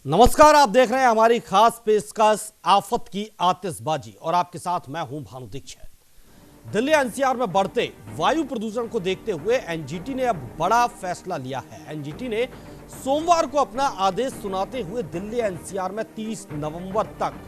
नमस्कार, आप देख रहे हैं हमारी खास पेशकश आफत की आतिशबाजी और आपके साथ मैं हूं भानु दीक्षित। दिल्ली एनसीआर में बढ़ते वायु प्रदूषण को देखते हुए एनजीटी ने अब बड़ा फैसला लिया है। एनजीटी ने सोमवार को अपना आदेश सुनाते हुए दिल्ली एनसीआर में 30 नवंबर तक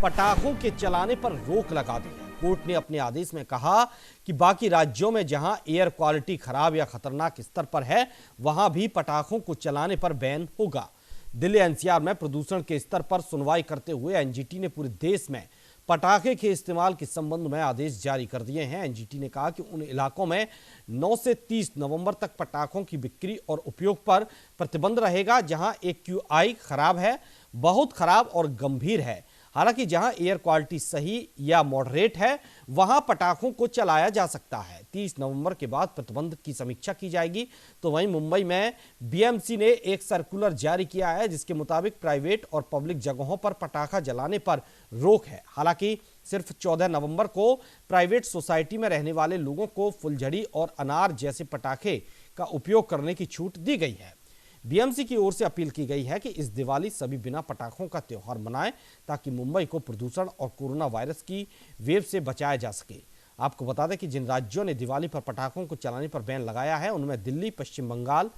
पटाखों के चलाने पर रोक लगा दी है। कोर्ट ने अपने आदेश में कहा कि बाकी राज्यों में जहां एयर क्वालिटी खराब या खतरनाक स्तर पर है, वहां भी पटाखों को चलाने पर बैन होगा। दिल्ली एनसीआर में प्रदूषण के स्तर पर सुनवाई करते हुए एनजीटी ने पूरे देश में पटाखे के इस्तेमाल के संबंध में आदेश जारी कर दिए हैं। एनजीटी ने कहा कि उन इलाकों में 9 से 30 नवंबर तक पटाखों की बिक्री और उपयोग पर प्रतिबंध रहेगा जहां AQI खराब है, बहुत खराब और गंभीर है। हालांकि जहां एयर क्वालिटी सही या मॉडरेट है, वहां पटाखों को चलाया जा सकता है। 30 नवंबर के बाद प्रतिबंध की समीक्षा की जाएगी। तो वहीं मुंबई में बीएमसी ने एक सर्कुलर जारी किया है जिसके मुताबिक प्राइवेट और पब्लिक जगहों पर पटाखा जलाने पर रोक है। हालांकि सिर्फ 14 नवंबर को प्राइवेट सोसाइटी में रहने वाले लोगों को फुलझड़ी और अनार जैसे पटाखे का उपयोग करने की छूट दी गई है। बीएमसी की ओर से अपील की गई है कि इस दिवाली सभी बिना पटाखों का त्योहार मनाएं ताकि मुंबई को प्रदूषण और कोरोना वायरस की वेव से बचाया जा सके। आपको बता दें कि जिन राज्यों ने दिवाली पर पटाखों को चलाने पर बैन लगाया है उनमें दिल्ली, पश्चिम बंगाल,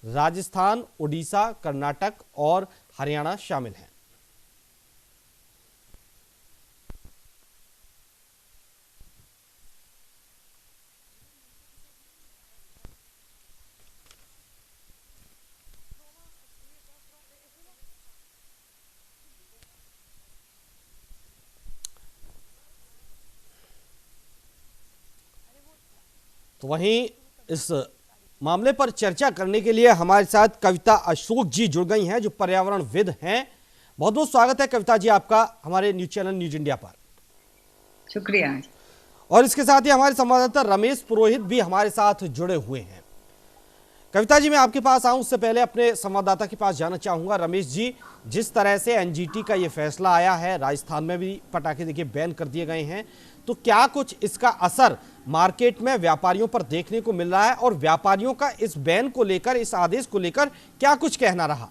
राजस्थान, ओडिशा, कर्नाटक और हरियाणा शामिल हैं। तो वहीं इस मामले पर चर्चा करने के लिए हमारे साथ कविता अशोक जी जुड़ गई हैं जो पर्यावरणविद हैं। बहुत बहुत स्वागत है कविता जी आपका हमारे न्यूज चैनल न्यूज इंडिया पर। शुक्रिया। और इसके साथ ही हमारे संवाददाता रमेश पुरोहित भी हमारे साथ जुड़े हुए हैं। कविता जी, मैं आपके पास आऊं उससे पहले अपने संवाददाता के पास जाना चाहूंगा। रमेश जी, जिस तरह से एनजीटी का ये फैसला आया है, राजस्थान में भी पटाखे देखिए बैन कर दिए गए हैं, तो क्या कुछ इसका असर मार्केट में व्यापारियों पर देखने को मिल रहा है और व्यापारियों का इस बैन को लेकर, इस आदेश को लेकर क्या कुछ कहना रहा?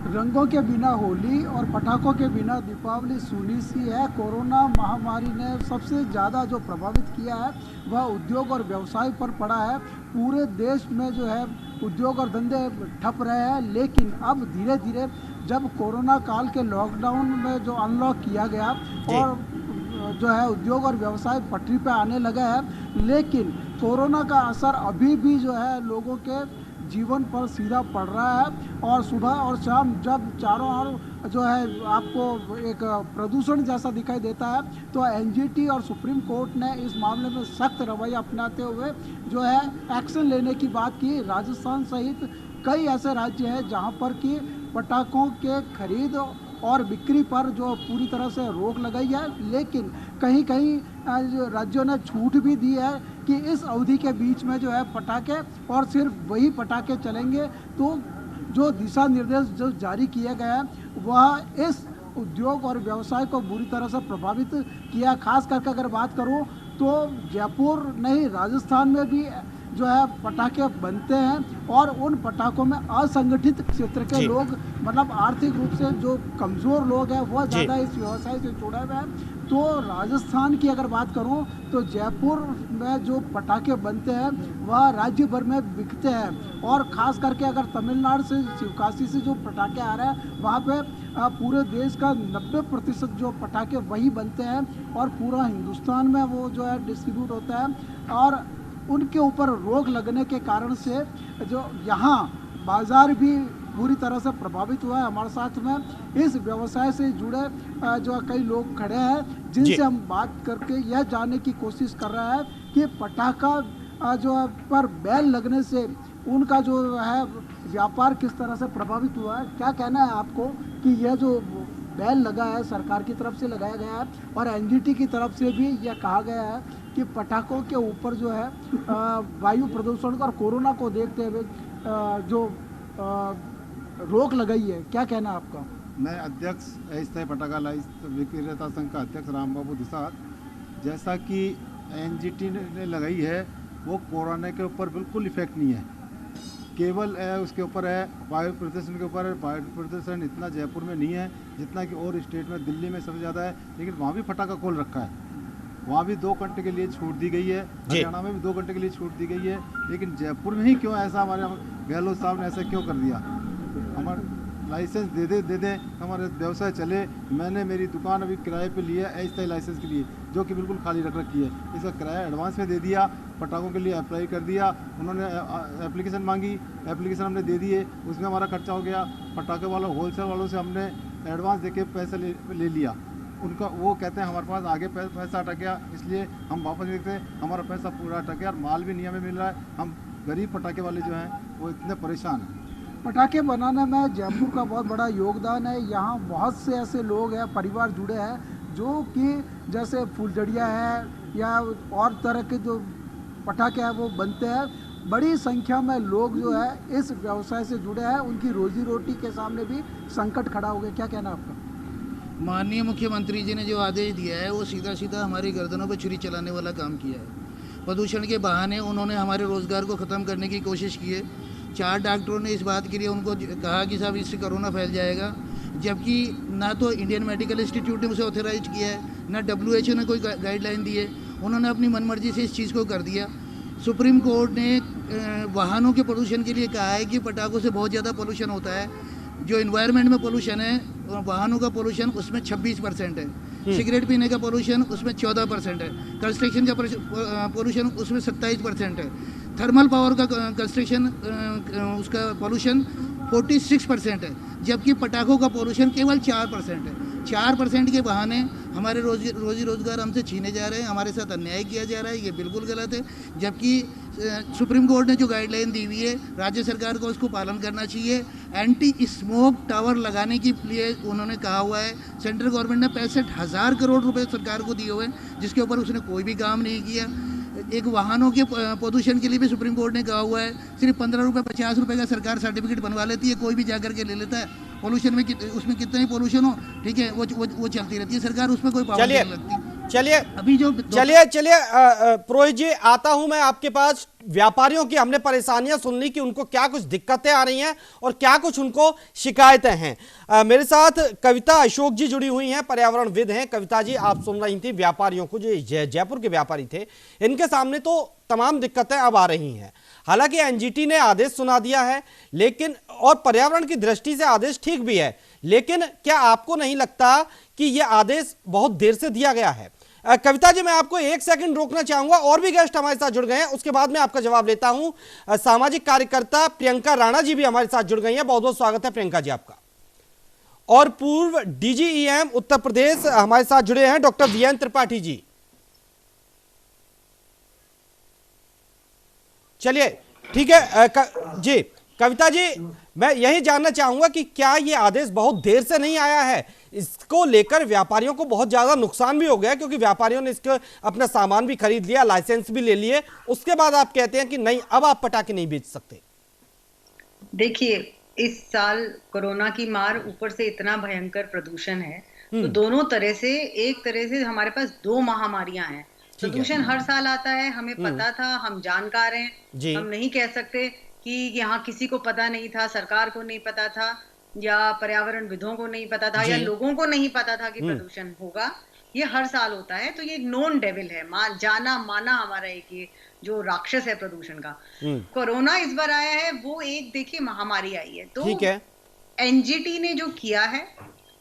रंगों के बिना होली और पटाखों के बिना दीपावली सूनी सी है। कोरोना महामारी ने सबसे ज़्यादा जो प्रभावित किया है वह उद्योग और व्यवसाय पर पड़ा है। पूरे देश में जो है उद्योग और धंधे ठप रहे हैं, लेकिन अब धीरे धीरे जब कोरोना काल के लॉकडाउन में जो अनलॉक किया गया और जो है उद्योग और व्यवसाय पटरी पे आने लगा है, लेकिन कोरोना का असर अभी भी जो है लोगों के जीवन पर सीधा पड़ रहा है। और सुबह और शाम जब चारों ओर जो है आपको एक प्रदूषण जैसा दिखाई देता है, तो एनजीटी और सुप्रीम कोर्ट ने इस मामले में सख्त रवैया अपनाते हुए जो है एक्शन लेने की बात की। राजस्थान सहित कई ऐसे राज्य हैं जहां पर कि पटाखों के खरीद और बिक्री पर जो पूरी तरह से रोक लगाई है, लेकिन कहीं कहीं राज्यों ने छूट भी दी है कि इस अवधि के बीच में जो है पटाखे और सिर्फ वही पटाखे चलेंगे। तो जो दिशा निर्देश जो जारी किए गए हैं वह इस उद्योग और व्यवसाय को बुरी तरह से प्रभावित किया। खास करके अगर बात करूं तो जयपुर नहीं, राजस्थान में भी जो है पटाखे बनते हैं और उन पटाखों में असंगठित क्षेत्र के लोग, मतलब आर्थिक रूप से जो कमज़ोर लोग हैं, वह ज़्यादा इस व्यवसाय से जुड़े हुए हैं। तो राजस्थान की अगर बात करूं तो जयपुर में जो पटाखे बनते हैं वह राज्य भर में बिकते हैं। और ख़ास करके अगर तमिलनाडु से, शिवकाशी से जो पटाखे आ रहे हैं वहाँ पे पूरे देश का 90% जो पटाखे वही बनते हैं और पूरा हिंदुस्तान में वो जो है डिस्ट्रीब्यूट होता है। और उनके ऊपर रोक लगने के कारण से जो यहाँ बाज़ार भी पूरी तरह से प्रभावित हुआ है। हमारे साथ में इस व्यवसाय से जुड़े जो कई लोग खड़े हैं जिनसे हम बात करके यह जानने की कोशिश कर रहे हैं कि पटाखा जो पर बैन लगने से उनका जो है व्यापार किस तरह से प्रभावित हुआ है। क्या कहना है आपको कि यह जो बैन लगा है सरकार की तरफ से लगाया गया है और एनजीटी की तरफ से भी यह कहा गया है कि पटाखों के ऊपर जो है वायु प्रदूषण और कोरोना को देखते हुए जो रोक लगाई है, क्या कहना है आपका? मैं अध्यक्ष अस्थायी पटाखा विक्रेता संघ का अध्यक्ष राम बाबू दिसाद। जैसा कि एनजीटी ने लगाई है वो कोरोना के ऊपर बिल्कुल इफेक्ट नहीं है। केवल उसके ऊपर है, वायु प्रदूषण के ऊपर है। वायु प्रदूषण इतना जयपुर में नहीं है जितना कि और स्टेट में, दिल्ली में सबसे ज़्यादा है, लेकिन वहाँ भी फटाखा खोल रखा है। वहाँ भी 2 घंटे के लिए छूट दी गई है, हरियाणा में भी 2 घंटे के लिए छूट दी गई है, लेकिन जयपुर में ही क्यों ऐसा, हमारे गहलोत साहब ने ऐसा क्यों कर दिया? हमारे लाइसेंस दे दे हमारे व्यवसाय चले। मैंने मेरी दुकान अभी किराए पे लिया है अस्थायी लाइसेंस के लिए, जो कि बिल्कुल खाली रख रखी है। इसका किराया एडवांस में दे दिया, पटाखों के लिए अप्लाई कर दिया, उन्होंने एप्लीकेशन मांगी, एप्लीकेशन हमने दे दिए, उसमें हमारा खर्चा हो गया। पटाखे वालों, होलसेल वालों से हमने एडवांस देके पैसे ले लिया उनका। वो कहते हैं हमारे पास आगे पैसा अटक गया, इसलिए हम वापस नहीं देते, हमारा पैसा पूरा अटक गया और माल भी नहीं हमें मिल रहा है। हम गरीब पटाखे वाले जो हैं वो इतने परेशान हैं। पटाखे बनाने में जयपुर का बहुत बड़ा योगदान है। यहाँ बहुत से ऐसे लोग हैं, परिवार जुड़े हैं, जो कि जैसे फुलझड़िया है या और तरह के जो पटाखे हैं वो बनते हैं। बड़ी संख्या में लोग जो है इस व्यवसाय से जुड़े हैं, उनकी रोजी रोटी के सामने भी संकट खड़ा हो गया। क्या कहना है आपका? माननीय मुख्यमंत्री जी ने जो आदेश दिया है वो सीधा सीधा हमारी गर्दनों पर छुरी चलाने वाला काम किया है। प्रदूषण के बहाने उन्होंने हमारे रोज़गार को ख़त्म करने की कोशिश की है। 4 डॉक्टरों ने इस बात के लिए उनको कहा कि साहब इससे कोरोना फैल जाएगा, जबकि ना तो इंडियन मेडिकल इंस्टीट्यूट ने उसे ऑथराइज किया है, ना WHO ने कोई गाइडलाइन दी है। उन्होंने अपनी मनमर्जी से इस चीज़ को कर दिया। सुप्रीम कोर्ट ने वाहनों के पोल्यूशन के लिए कहा है कि पटाखों से बहुत ज़्यादा पोल्यूशन होता है। जो इन्वायरमेंट में पोल्यूशन है, वाहनों का पोल्यूशन उसमें 26% है, सिगरेट पीने का पोल्यूशन उसमें 14% है, कंस्ट्रक्शन का पोल्यूशन उसमें 27% है, थर्मल पावर का कंस्ट्रक्शन उसका पोल्यूशन 46% है, जबकि पटाखों का पोल्यूशन केवल 4% है। 4% के बहाने हमारे रोजी रोजगार हमसे छीने जा रहे हैं, हमारे साथ अन्याय किया जा रहा है। ये बिल्कुल गलत है। जबकि सुप्रीम कोर्ट ने जो गाइडलाइन दी हुई है, राज्य सरकार को उसको पालन करना चाहिए। एंटी स्मोक टावर लगाने के लिए उन्होंने कहा हुआ है। सेंट्रल गवर्नमेंट ने 65,000 करोड़ रुपए सरकार को दिए हुए हैं, जिसके ऊपर उसने कोई भी काम नहीं किया। एक वाहनों के प्रदूषण के लिए भी सुप्रीम कोर्ट ने कहा हुआ है, सिर्फ 15 रुपये 50 रुपये का सरकार सर्टिफिकेट बनवा लेती है, कोई भी जाकर के ले लेता है। पोल्यूशन में उसमें कितना ही पोल्यूशन हो, ठीक है, वो चलती रहती है सरकार, उसमें कोई पाबंदी नहीं लगती। चलिए अभी जो चलिए पुरोहित जी, आता हूं मैं आपके पास। व्यापारियों की हमने परेशानियां सुन ली कि उनको क्या कुछ दिक्कतें आ रही हैं और क्या कुछ उनको शिकायतें हैं। मेरे साथ कविता अशोक जी जुड़ी हुई हैं, पर्यावरणविद हैं। कविता जी, आप सुन रही थी व्यापारियों को, जो जयपुर के व्यापारी थे, इनके सामने तो तमाम दिक्कतें अब आ रही हैं। हालांकि एनजीटी ने आदेश सुना दिया है, लेकिन और पर्यावरण की दृष्टि से आदेश ठीक भी है, लेकिन क्या आपको नहीं लगता कि यह आदेश बहुत देर से दिया गया है? कविता जी, मैं आपको 1 सेकंड रोकना चाहूंगा, और भी गेस्ट हमारे साथ जुड़ गए हैं, उसके बाद मैं आपका जवाब लेता हूं। सामाजिक कार्यकर्ता प्रियंका राणा जी भी हमारे साथ जुड़ गई हैं। बहुत बहुत स्वागत है प्रियंका जी आपका। और पूर्व DGEM उत्तर प्रदेश हमारे साथ जुड़े हैं डॉक्टर VN त्रिपाठी जी। चलिए ठीक है जी। कविता जी, मैं यही जानना चाहूंगा कि क्या ये आदेश बहुत देर से नहीं आया है? इसको लेकर व्यापारियों को बहुत ज्यादा नुकसान भी हो गया, क्योंकि व्यापारियों ने इसको अपना सामान भी खरीद लिया, लाइसेंस भी ले लिए, उसके बाद आप कहते हैं कि नहीं, अब आप पटाखे नहीं बेच सकते। देखिए, इस साल कोरोना की मार, ऊपर से इतना भयंकर प्रदूषण है, तो दोनों तरह से, एक तरह से हमारे पास 2 महामारियां हैं। प्रदूषण हर साल आता है, हमें पता था, हम जानकार हैं, हम नहीं कह सकते कि यहाँ किसी को पता नहीं था, सरकार को नहीं पता था, या पर्यावरण विदों को नहीं पता था, या लोगों को नहीं पता था कि प्रदूषण होगा। ये हर साल होता है, तो ये नोन डेविल है, जाना माना हमारा एक ये जो राक्षस है प्रदूषण का। कोरोना इस बार आया है, वो एक देखिए महामारी आई है। तो एनजीटी ने जो किया है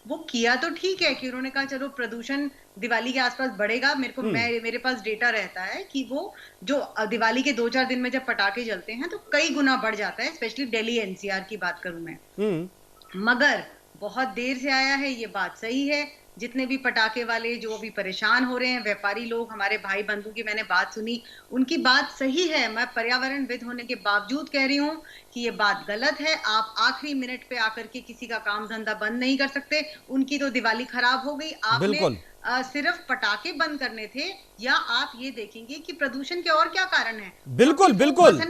वो किया तो ठीक है कि उन्होंने कहा चलो प्रदूषण दिवाली के आसपास बढ़ेगा। मेरे पास डेटा रहता है कि वो जो दिवाली के 2-4 दिन में जब पटाखे जलते हैं तो कई गुना बढ़ जाता है, स्पेशली दिल्ली NCR की बात करूं मैं। मगर बहुत देर से आया है, ये बात सही है। जितने भी पटाखे वाले जो अभी परेशान हो रहे हैं, व्यापारी लोग, हमारे भाई बंधु की मैंने बात सुनी, उनकी बात सही है। मैं पर्यावरणविद होने के बावजूद कह रही हूँ कि ये बात गलत है। आप आखिरी मिनट पे आकर के किसी का काम धंधा बंद नहीं कर सकते। उनकी तो दिवाली खराब हो गई, आपने सिर्फ पटाखे बंद करने थे। या आप ये देखेंगे कि प्रदूषण के और क्या कारण है। बिल्कुल बिल्कुल,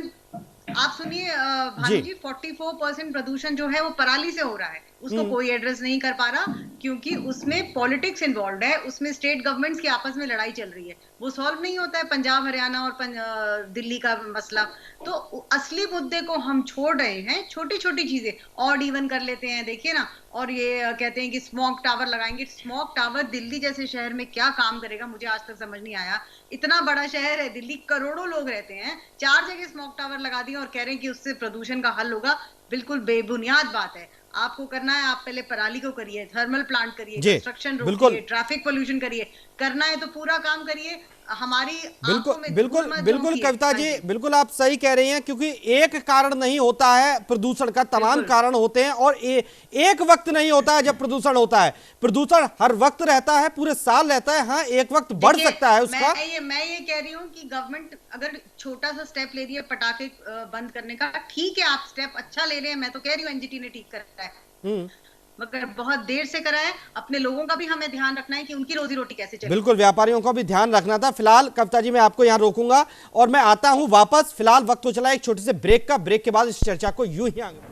आप सुनिए भानु जी, 44% प्रदूषण जो है वो पराली से हो रहा है। उसको कोई एड्रेस नहीं कर पा रहा, क्योंकि उसमें पॉलिटिक्स इन्वॉल्व है, उसमें स्टेट गवर्नमेंट्स की आपस में लड़ाई चल रही है, वो सॉल्व नहीं होता है पंजाब हरियाणा और दिल्ली का मसला। तो असली मुद्दे को हम छोड़ रहे हैं, छोटी छोटी चीजें ऑड इवन कर लेते हैं, देखिए ना। और ये कहते हैं कि स्मोक टावर लगाएंगे। स्मोक टावर दिल्ली जैसे शहर में क्या काम करेगा, मुझे आज तक समझ नहीं आया। इतना बड़ा शहर है दिल्ली, करोड़ों लोग रहते हैं, 4 जगह स्मोक टावर लगा दिए और कह रहे हैं कि उससे प्रदूषण का हल होगा। बिल्कुल बेबुनियाद बात है। आपको करना है, आप पहले पराली को करिए, थर्मल प्लांट करिए, कंस्ट्रक्शन रोकिए, ट्रैफिक पोल्यूशन करिए, करना है तो पूरा काम करिए। हमारी बिल्कुल कविता जी, बिल्कुल आप सही कह रही हैं, क्योंकि एक कारण नहीं होता है प्रदूषण का, तमाम कारण होते हैं, और एक वक्त नहीं होता है जब प्रदूषण होता है। प्रदूषण हर वक्त रहता है, पूरे साल रहता है। हाँ, एक वक्त बढ़ सकता है उसका। मैं ये कह रही हूँ कि गवर्नमेंट अगर छोटा सा स्टेप ले रही है पटाखे बंद करने का, ठीक है, आप स्टेप अच्छा ले रहे हैं, मैं तो कह रही हूँ एनजीटी ने ठीक करा है, मगर बहुत देर से करा है। अपने लोगों का भी हमें ध्यान रखना है कि उनकी रोजी रोटी कैसे चले। बिल्कुल, व्यापारियों का भी ध्यान रखना था। फिलहाल कविता जी, मैं आपको यहाँ रोकूंगा और मैं आता हूं वापस। फिलहाल वक्त हो चला एक छोटे से ब्रेक का। ब्रेक के बाद इस चर्चा को यूं ही आगे।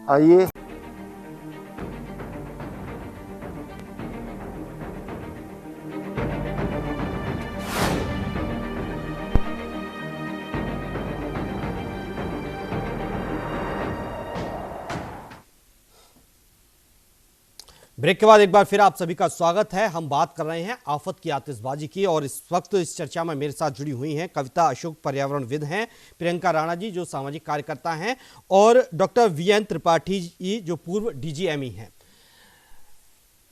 आइए, ब्रेक के बाद एक बार फिर आप सभी का स्वागत है। हम बात कर रहे हैं आफत की आतिशबाजी की, और इस वक्त इस चर्चा में मेरे साथ जुड़ी हुई हैं कविता अशोक, पर्यावरणविद हैं, प्रियंका राणा जी जो सामाजिक कार्यकर्ता हैं, और डॉक्टर वीएन त्रिपाठी जी जो पूर्व डीजीएमई हैं।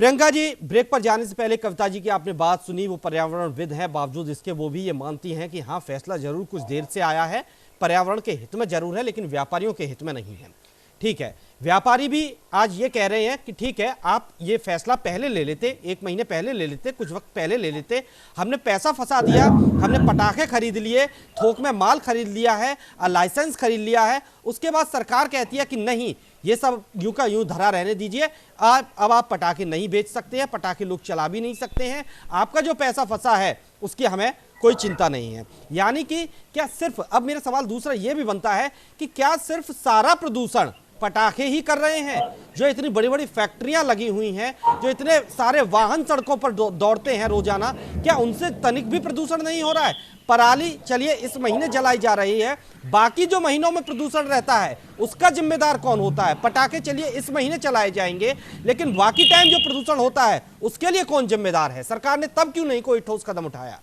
प्रियंका जी, ब्रेक पर जाने से पहले कविता जी की आपने बात सुनी, वो पर्यावरणविद है, बावजूद इसके वो भी ये मानती हैं कि हाँ, फैसला जरूर कुछ देर से आया है, पर्यावरण के हित में जरूर है, लेकिन व्यापारियों के हित में नहीं है। ठीक है, व्यापारी भी आज ये कह रहे हैं कि ठीक है, आप ये फैसला पहले ले लेते, 1 महीने पहले ले लेते, कुछ वक्त पहले ले लेते, हमने पैसा फंसा दिया, हमने पटाखे खरीद लिए, थोक में माल खरीद लिया है, लाइसेंस खरीद लिया है, उसके बाद सरकार कहती है कि नहीं, ये सब यूं का यूं धरा रहने दीजिए, अब आप पटाखे नहीं बेच सकते हैं, पटाखे लोग चला भी नहीं सकते हैं, आपका जो पैसा फंसा है उसकी हमें कोई चिंता नहीं है। यानी कि क्या सिर्फ, अब मेरा सवाल दूसरा ये भी बनता है कि क्या सिर्फ सारा प्रदूषण पटाखे ही कर रहे हैं? जो इतनी बड़ी बड़ी फैक्ट्रियां लगी हुई हैं, जो इतने सारे वाहन सड़कों पर दौड़ते हैं रोजाना, क्या उनसे तनिक भी प्रदूषण नहीं हो रहा है? पराली चलिए इस महीने जलाई जा रही है, बाकी जो महीनों में प्रदूषण रहता है उसका जिम्मेदार कौन होता है? पटाखे चलिए इस महीने चलाए जाएंगे, लेकिन बाकी टाइम जो प्रदूषण होता है उसके लिए कौन जिम्मेदार है? सरकार ने तब क्यों नहीं कोई ठोस कदम उठाया?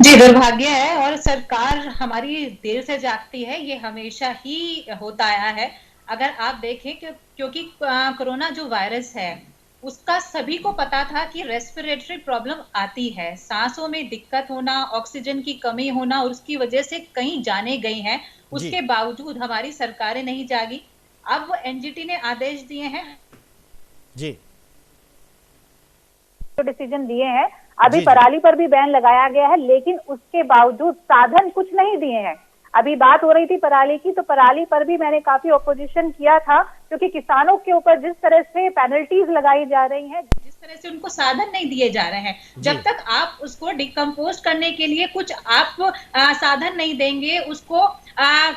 जी, दुर्भाग्य है, और सरकार हमारी देर से जागती है, ये हमेशा ही होता आया है। अगर आप देखें क्योंकि कोरोना जो वायरस है उसका सभी को पता था कि रेस्पिरेटरी प्रॉब्लम आती है, सांसों में दिक्कत होना, ऑक्सीजन की कमी होना, और उसकी वजह से कई जाने गई हैं। उसके बावजूद हमारी सरकारें नहीं जागी। अब वो एनजीटी ने आदेश दिए हैं जी, जो डिसीजन दिए हैं, अभी पराली पर भी बैन लगाया गया है, लेकिन उसके बावजूद साधन कुछ नहीं दिए हैं। अभी बात हो रही थी पराली की, तो पराली पर भी मैंने काफी ऑपोजिशन किया था, क्योंकि किसानों के ऊपर जिस तरह से पेनल्टीज लगाई जा रही हैं, जिस तरह से उनको साधन नहीं दिए जा रहे हैं, जब तक आप उसको डिकम्पोज करने के लिए कुछ आप साधन नहीं देंगे, उसको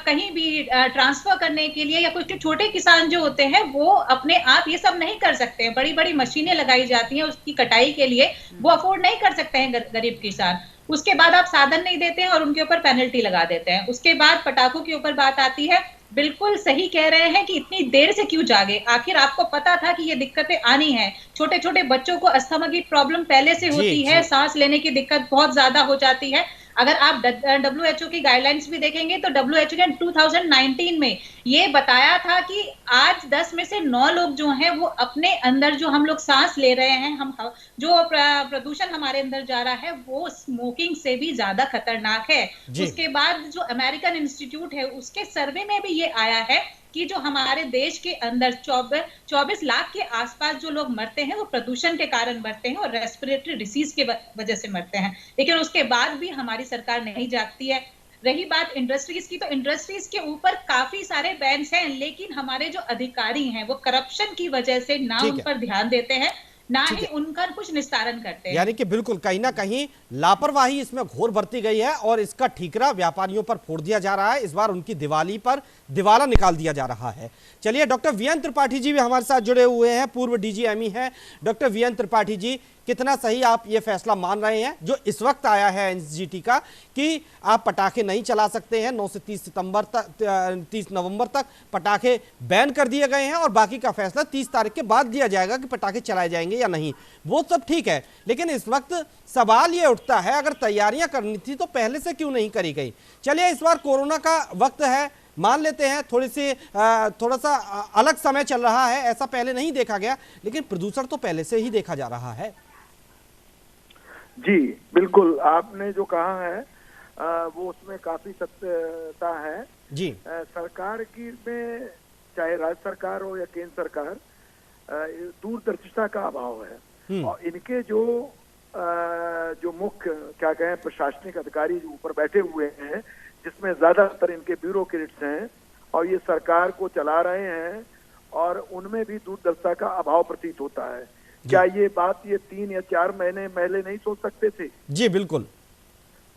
कहीं भी ट्रांसफर करने के लिए, या कुछ छोटे किसान जो होते हैं वो अपने आप ये सब नहीं कर सकते हैं। बड़ी बड़ी मशीनें लगाई जाती हैं उसकी कटाई के लिए, वो अफोर्ड नहीं कर सकते हैं गरीब किसान। उसके बाद आप साधन नहीं देते हैं और उनके ऊपर पेनल्टी लगा देते हैं। उसके बाद पटाखों के ऊपर बात आती है। बिल्कुल सही कह रहे हैं कि इतनी देर से क्यों जागे? आखिर आपको पता था कि ये दिक्कतें आनी है। छोटे छोटे बच्चों को अस्थमा की प्रॉब्लम पहले से होती है, सांस लेने की दिक्कत बहुत ज्यादा हो जाती है। अगर आप WHO की गाइडलाइंस भी देखेंगे तो WHO ने 2019 में ये बताया था कि आज 10 में से 9 लोग जो हैं वो अपने अंदर जो हम लोग सांस ले रहे हैं, हम जो प्रदूषण हमारे अंदर जा रहा है वो स्मोकिंग से भी ज्यादा खतरनाक है। उसके बाद जो अमेरिकन इंस्टीट्यूट है उसके सर्वे में भी ये आया है कि जो हमारे देश के अंदर 24 लाख के आसपास जो लोग मरते हैं वो प्रदूषण के कारण मरते हैं और रेस्पिरेटरी डिसीज के वजह से मरते हैं। लेकिन उसके बाद भी हमारी सरकार नहीं जागती है। रही बात इंडस्ट्रीज की, तो इंडस्ट्रीज के ऊपर काफी सारे बैन्स हैं, लेकिन हमारे जो अधिकारी हैं वो करप्शन की वजह से ना उन पर ध्यान देते हैं, ना ही उनका कुछ निस्तारण करते हैं। यानी कि बिल्कुल कहीं ना कहीं लापरवाही इसमें घोर बरती गई है और इसका ठीकरा व्यापारियों पर फोड़ दिया जा रहा है। इस बार उनकी दिवाली पर दिवाला निकाल दिया जा रहा है। चलिए, डॉक्टर वीएन त्रिपाठी जी भी हमारे साथ जुड़े हुए हैं, पूर्व डीजीएमई हैं। डॉक्टर वीएन त्रिपाठी जी, कितना सही आप ये फैसला मान रहे हैं जो इस वक्त आया है एनजीटी का कि आप पटाखे नहीं चला सकते हैं? 9 से 30 नवंबर तक पटाखे बैन कर दिए गए हैं और बाकी का फैसला 30 तारीख के बाद दिया जाएगा कि पटाखे चलाए जाएंगे या नहीं। वो सब ठीक है, लेकिन इस वक्त सवाल ये उठता है, अगर तैयारियां करनी थी तो पहले से क्यों नहीं करी गई? चलिए, इस बार कोरोना का वक्त है, मान लेते हैं थोड़ा सा अलग समय चल रहा है, ऐसा पहले नहीं देखा गया, लेकिन प्रदूषण तो पहले से ही देखा जा रहा है। जी बिल्कुल, आपने जो कहा है वो उसमें काफी सत्यता है जी। सरकार की में, चाहे राज्य सरकार हो या केंद्र सरकार, दूरदर्शिता का अभाव है और इनके जो मुख्य क्या कहें प्रशासनिक अधिकारी जो ऊपर बैठे हुए हैं, जिसमें ज्यादातर इनके ब्यूरोक्रेट्स हैं और ये सरकार को चला रहे हैं, और उनमें भी दूरदर्शिता का अभाव प्रतीत होता है। क्या ये बात ये 3 या 4 महीने पहले नहीं सोच सकते थे? जी बिल्कुल।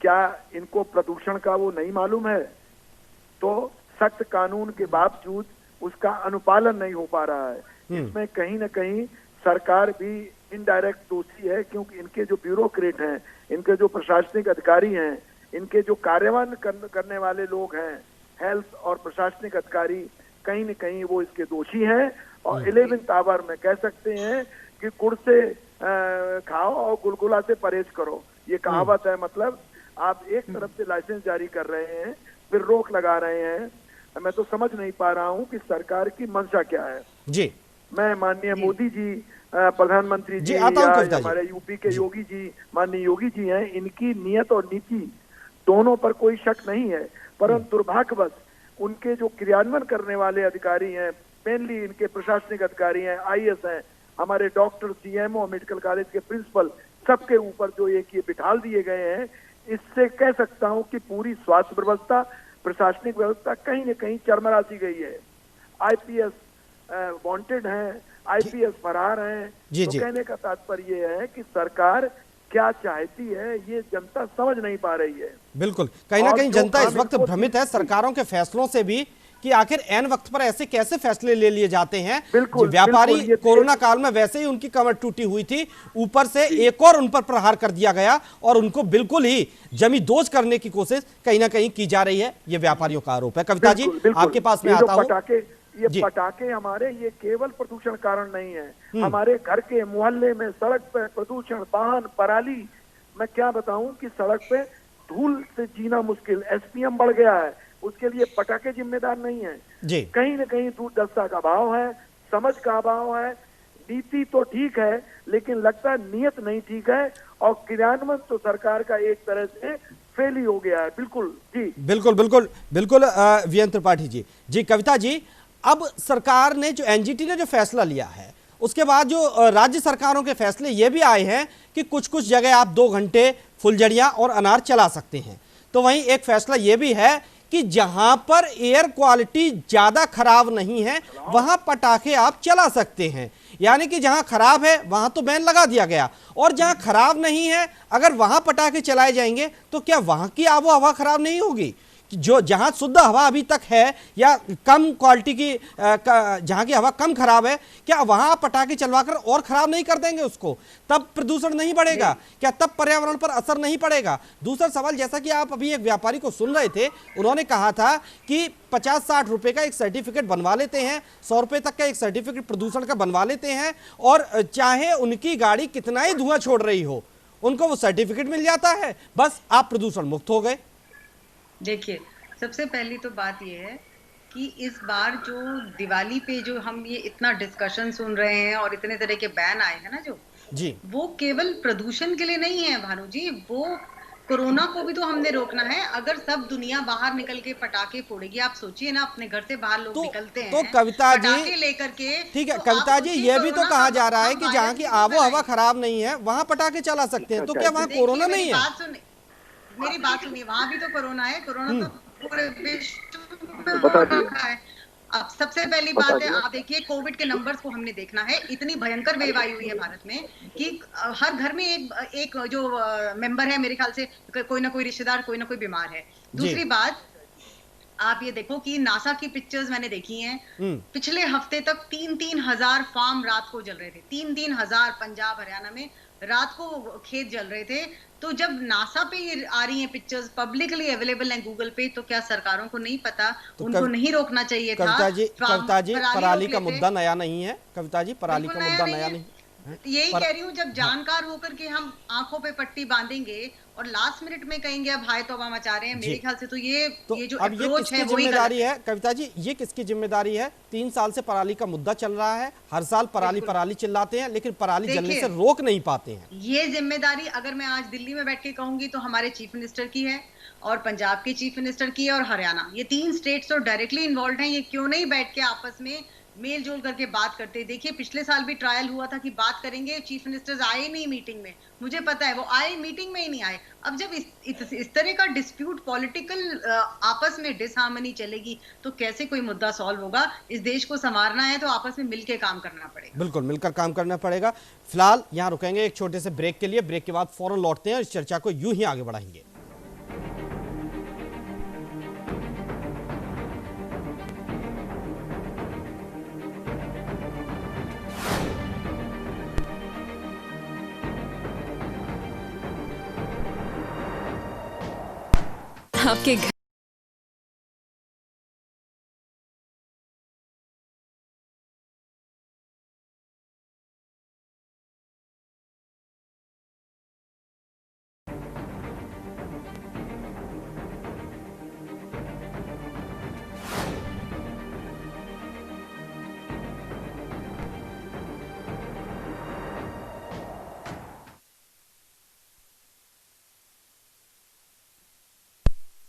क्या इनको प्रदूषण का वो नहीं मालूम है? तो सख्त कानून के बावजूद उसका अनुपालन नहीं हो पा रहा है। इसमें कहीं ना कहीं सरकार भी इनडायरेक्ट दोषी है, क्योंकि इनके जो ब्यूरोक्रेट हैं, इनके जो प्रशासनिक अधिकारी हैं, इनके जो कार्यान्वयन करने वाले लोग हैं, हेल्थ और प्रशासनिक अधिकारी, कहीं न कहीं वो इसके दोषी हैं। और 11th आवर में कह सकते हैं कि गुड़ से खाओ और गुलगुला से परहेज करो, ये कहावत है। मतलब आप एक तरफ से लाइसेंस जारी कर रहे हैं, फिर रोक लगा रहे हैं। मैं तो समझ नहीं पा रहा हूँ कि सरकार की मंशा क्या है। जी, मैं माननीय मोदी जी, प्रधानमंत्री जी, या हमारे यूपी के योगी जी, माननीय योगी जी हैं, इनकी नियत और नीति दोनों पर कोई शक नहीं है, परंतु दुर्भाग्यवश उनके जो क्रियान्वयन करने वाले अधिकारी हैं, मेनली इनके प्रशासनिक अधिकारी हैं, आईएएस हैं, हमारे डॉक्टर, सीएमओ, मेडिकल कॉलेज के प्रिंसिपल, सबके ऊपर जो ये बिठाल दिए गए हैं, इससे कह सकता हूं कि पूरी स्वास्थ्य व्यवस्था, प्रशासनिक व्यवस्था कहीं न कहीं चरमरा सी गई है। आईपीएस वांटेड हैं, आईपीएस फरार हैं। तो कहने का तात्पर्य ये है कि सरकार क्या चाहती है ये जनता समझ नहीं पा रही है। बिल्कुल, कहीं ना कहीं जनता इस वक्त भ्रमित है सरकारों के फैसलों से भी कि आखिर ऐन वक्त पर ऐसे कैसे फैसले ले लिए जाते हैं। व्यापारी कोरोना काल में वैसे ही उनकी कमर टूटी हुई थी, ऊपर से एक और उन पर प्रहार कर दिया गया और उनको बिल्कुल ही जमी दोज करने की कोशिश कहीं ना कहीं की जा रही है, ये व्यापारियों का आरोप है। कविता जी, आपके पास में आता हूं। ये पटाखे हमारे ये केवल प्रदूषण कारण नहीं है, हमारे घर के मोहल्ले में, सड़क पे प्रदूषण, वाहन, पराली, मैं क्या बताऊं कि सड़क पे धूल से जीना मुश्किल, एसपीएम बढ़ गया है, उसके लिए पटाखे जिम्मेदार नहीं है जी। कहीं न कहीं दूरदर्शिता का अभाव है, समझ का अभाव है। नीति तो ठीक है, लेकिन लगता है नियत नहीं ठीक है, और क्रियान्वयन तो सरकार का एक तरह से फेल ही हो गया है। बिल्कुल जी, बिल्कुल बिल्कुल बिल्कुल। वीएन त्रिपाठी जी, जी कविता जी, अब सरकार ने जो एनजीटी ने जो फैसला लिया है, उसके बाद जो राज्य सरकारों के फैसले ये भी आए हैं कि कुछ कुछ जगह आप 2 घंटे फुलझड़ियां और अनार चला सकते हैं। तो वहीं एक फैसला ये भी है कि जहां पर एयर क्वालिटी ज्यादा खराब नहीं है वहां पटाखे आप चला सकते हैं। यानी कि जहां खराब है वहां तो बैन लगा दिया गया, और जहां खराब नहीं है अगर वहां पटाखे चलाए जाएंगे तो क्या वहां की आबो हवा खराब नहीं होगी? जो जहां शुद्ध हवा अभी तक है या कम क्वालिटी की जहां की हवा कम खराब है, क्या वहां आप पटाखे चलवाकर और खराब नहीं कर देंगे उसको? तब प्रदूषण नहीं बढ़ेगा क्या? तब पर्यावरण पर असर नहीं पड़ेगा? दूसरा सवाल, जैसा कि आप अभी एक व्यापारी को सुन रहे थे, उन्होंने कहा था कि 50-60 रुपए का एक सर्टिफिकेट बनवा लेते हैं, 100 रुपए तक का एक सर्टिफिकेट प्रदूषण का बनवा लेते हैं, और चाहे उनकी गाड़ी कितना ही धुआं छोड़ रही हो, उनको वो सर्टिफिकेट मिल जाता है, बस आप प्रदूषण मुक्त हो गए। देखिए, सबसे पहली तो बात यह है कि इस बार जो दिवाली पे जो हम ये इतना डिस्कशन सुन रहे हैं और इतने तरह के बैन आए हैं ना जो जी, वो केवल प्रदूषण के लिए नहीं है भानु जी, वो कोरोना को भी तो हमने रोकना है। अगर सब दुनिया बाहर निकल के पटाखे फोड़ेगी, आप सोचिए ना, अपने घर से बाहर लोग निकलते हैं तो कविता जी लेकर के, ठीक है कविता जी, ये भी तो कहा जा रहा है कि जहाँ की आबो हवा खराब नहीं है वहाँ पटाखे चला सकते हैं, तो क्या वहाँ कोरोना नहीं है? मेरी बात सुनिए, वहां भी तो कोरोना है, कोरोना तो पूरे विश्व में बता हो दिया। रखा है। अब सबसे पहली बता बात है, दिया। आप देखिए कोविड के नंबर्स को हमने देखना है, इतनी भयंकर वेव आई हुई है भारत में कि हर घर में एक जो मेंबर है, मेरे ख्याल से कोई ना कोई रिश्तेदार, कोई ना कोई बीमार है। दूसरी बात, आप ये देखो कि नासा की पिक्चर्स मैंने देखी हैं, पिछले हफ्ते तक 3-3 हजार फार्म रात को जल रहे थे, 3-3 हजार पंजाब हरियाणा में रात को खेत जल रहे थे। तो जब नासा पे ये आ रही हैं पिक्चर्स, पब्लिकली अवेलेबल हैं गूगल पे, तो क्या सरकारों को नहीं पता? तो उनको नहीं रोकना चाहिए था? कविता जी, पराली का रोक लेते। मुद्दा नया नहीं है। कविता जी, पराली का बिल्कुल मुद्दा नया नया नहीं नहीं है। यही कह रही हूँ, जब जानकार होकर के हम आंखों पे पट्टी बांधेंगे और लास्ट मिनट में कहेंगे अब हाय तौबा मचा रहे हैं, मेरे ख्याल से तो ये जो अब ये अप्रोच है किसकी वही जिम्मेदारी गलत है कविता जी? ये किसकी जिम्मेदारी है? 3 साल से पराली का मुद्दा चल रहा है, हर साल पराली पराली चिल्लाते हैं, लेकिन पराली जलने से रोक नहीं पाते हैं। ये जिम्मेदारी अगर मैं आज दिल्ली में बैठ के कहूंगी तो हमारे चीफ मिनिस्टर की है, और पंजाब के चीफ मिनिस्टर की है, और हरियाणा, ये 3 स्टेट्स तो डायरेक्टली इन्वॉल्व हैं। ये क्यों नहीं बैठ के आपस में मेल जोल करके बात करते? देखिए पिछले साल भी ट्रायल हुआ था कि बात करेंगे, चीफ मिनिस्टर्स आए नहीं मीटिंग में, मुझे पता है वो आए, मीटिंग में ही नहीं आए। अब जब इस तरह का डिस्प्यूट, पॉलिटिकल आपस में डिसहार्मनी चलेगी तो कैसे कोई मुद्दा सॉल्व होगा? इस देश को संवारना है तो आपस में मिलकर काम करना पड़ेगा। बिल्कुल मिलकर काम करना पड़ेगा। फिलहाल यहाँ रुकेंगे एक छोटे से ब्रेक के लिए, ब्रेक के बाद फौरन लौटते हैं और इस चर्चा को यूं ही आगे बढ़ाएंगे। आपके घर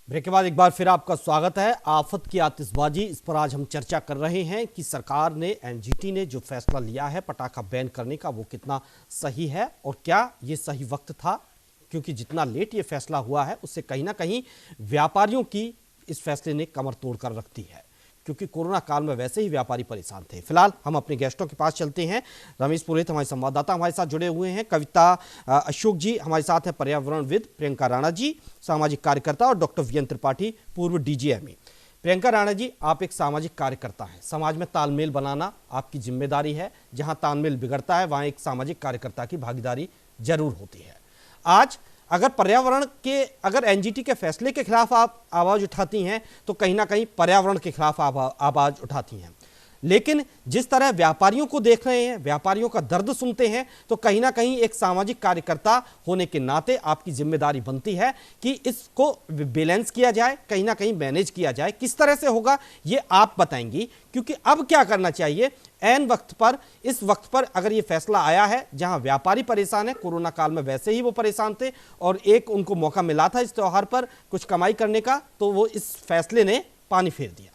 ब्रेक के बाद एक बार फिर आपका स्वागत है। आफत की आतिशबाजी, इस पर आज हम चर्चा कर रहे हैं कि सरकार ने, एनजीटी ने जो फैसला लिया है पटाखा बैन करने का, वो कितना सही है और क्या ये सही वक्त था? क्योंकि जितना लेट ये फैसला हुआ है उससे कहीं ना कहीं व्यापारियों की इस फैसले ने कमर तोड़ कर रखती है, क्योंकि कोरोना काल में वैसे ही व्यापारी परेशान थे। फिलहाल हम अपने गेस्टों के पास चलते हैं। रमेश पुरोहित हमारे संवाददाता हमारे साथ जुड़े हुए हैं, कविता अशोक जी हमारे साथ हैं, पर्यावरणविद प्रियंका राणा जी सामाजिक कार्यकर्ता, और डॉक्टर वीएन त्रिपाठी पूर्व डीजीएमई। प्रियंका राणा जी, आप एक सामाजिक कार्यकर्ता हैं, समाज में तालमेल बनाना आपकी जिम्मेदारी है। जहां तालमेल बिगड़ता है वहां एक सामाजिक कार्यकर्ता की भागीदारी जरूर होती है। आज अगर पर्यावरण के, अगर एनजीटी के फैसले के खिलाफ आप आवाज उठाती हैं तो कहीं ना कहीं पर्यावरण के खिलाफ आवाज उठाती हैं, लेकिन जिस तरह व्यापारियों को देख रहे हैं, व्यापारियों का दर्द सुनते हैं, तो कहीं ना कहीं एक सामाजिक कार्यकर्ता होने के नाते आपकी जिम्मेदारी बनती है कि इसको बैलेंस किया जाए, कहीं ना कहीं मैनेज किया जाए। किस तरह से होगा ये आप बताएंगी, क्योंकि अब क्या करना चाहिए ऐन वक्त पर, इस वक्त पर अगर ये फैसला आया है जहां व्यापारी परेशान है, कोरोना काल में वैसे ही वो परेशान थे और एक उनको मौका मिला था इस त्योहार पर कुछ कमाई करने का, तो वो इस फैसले ने पानी फेर दिया।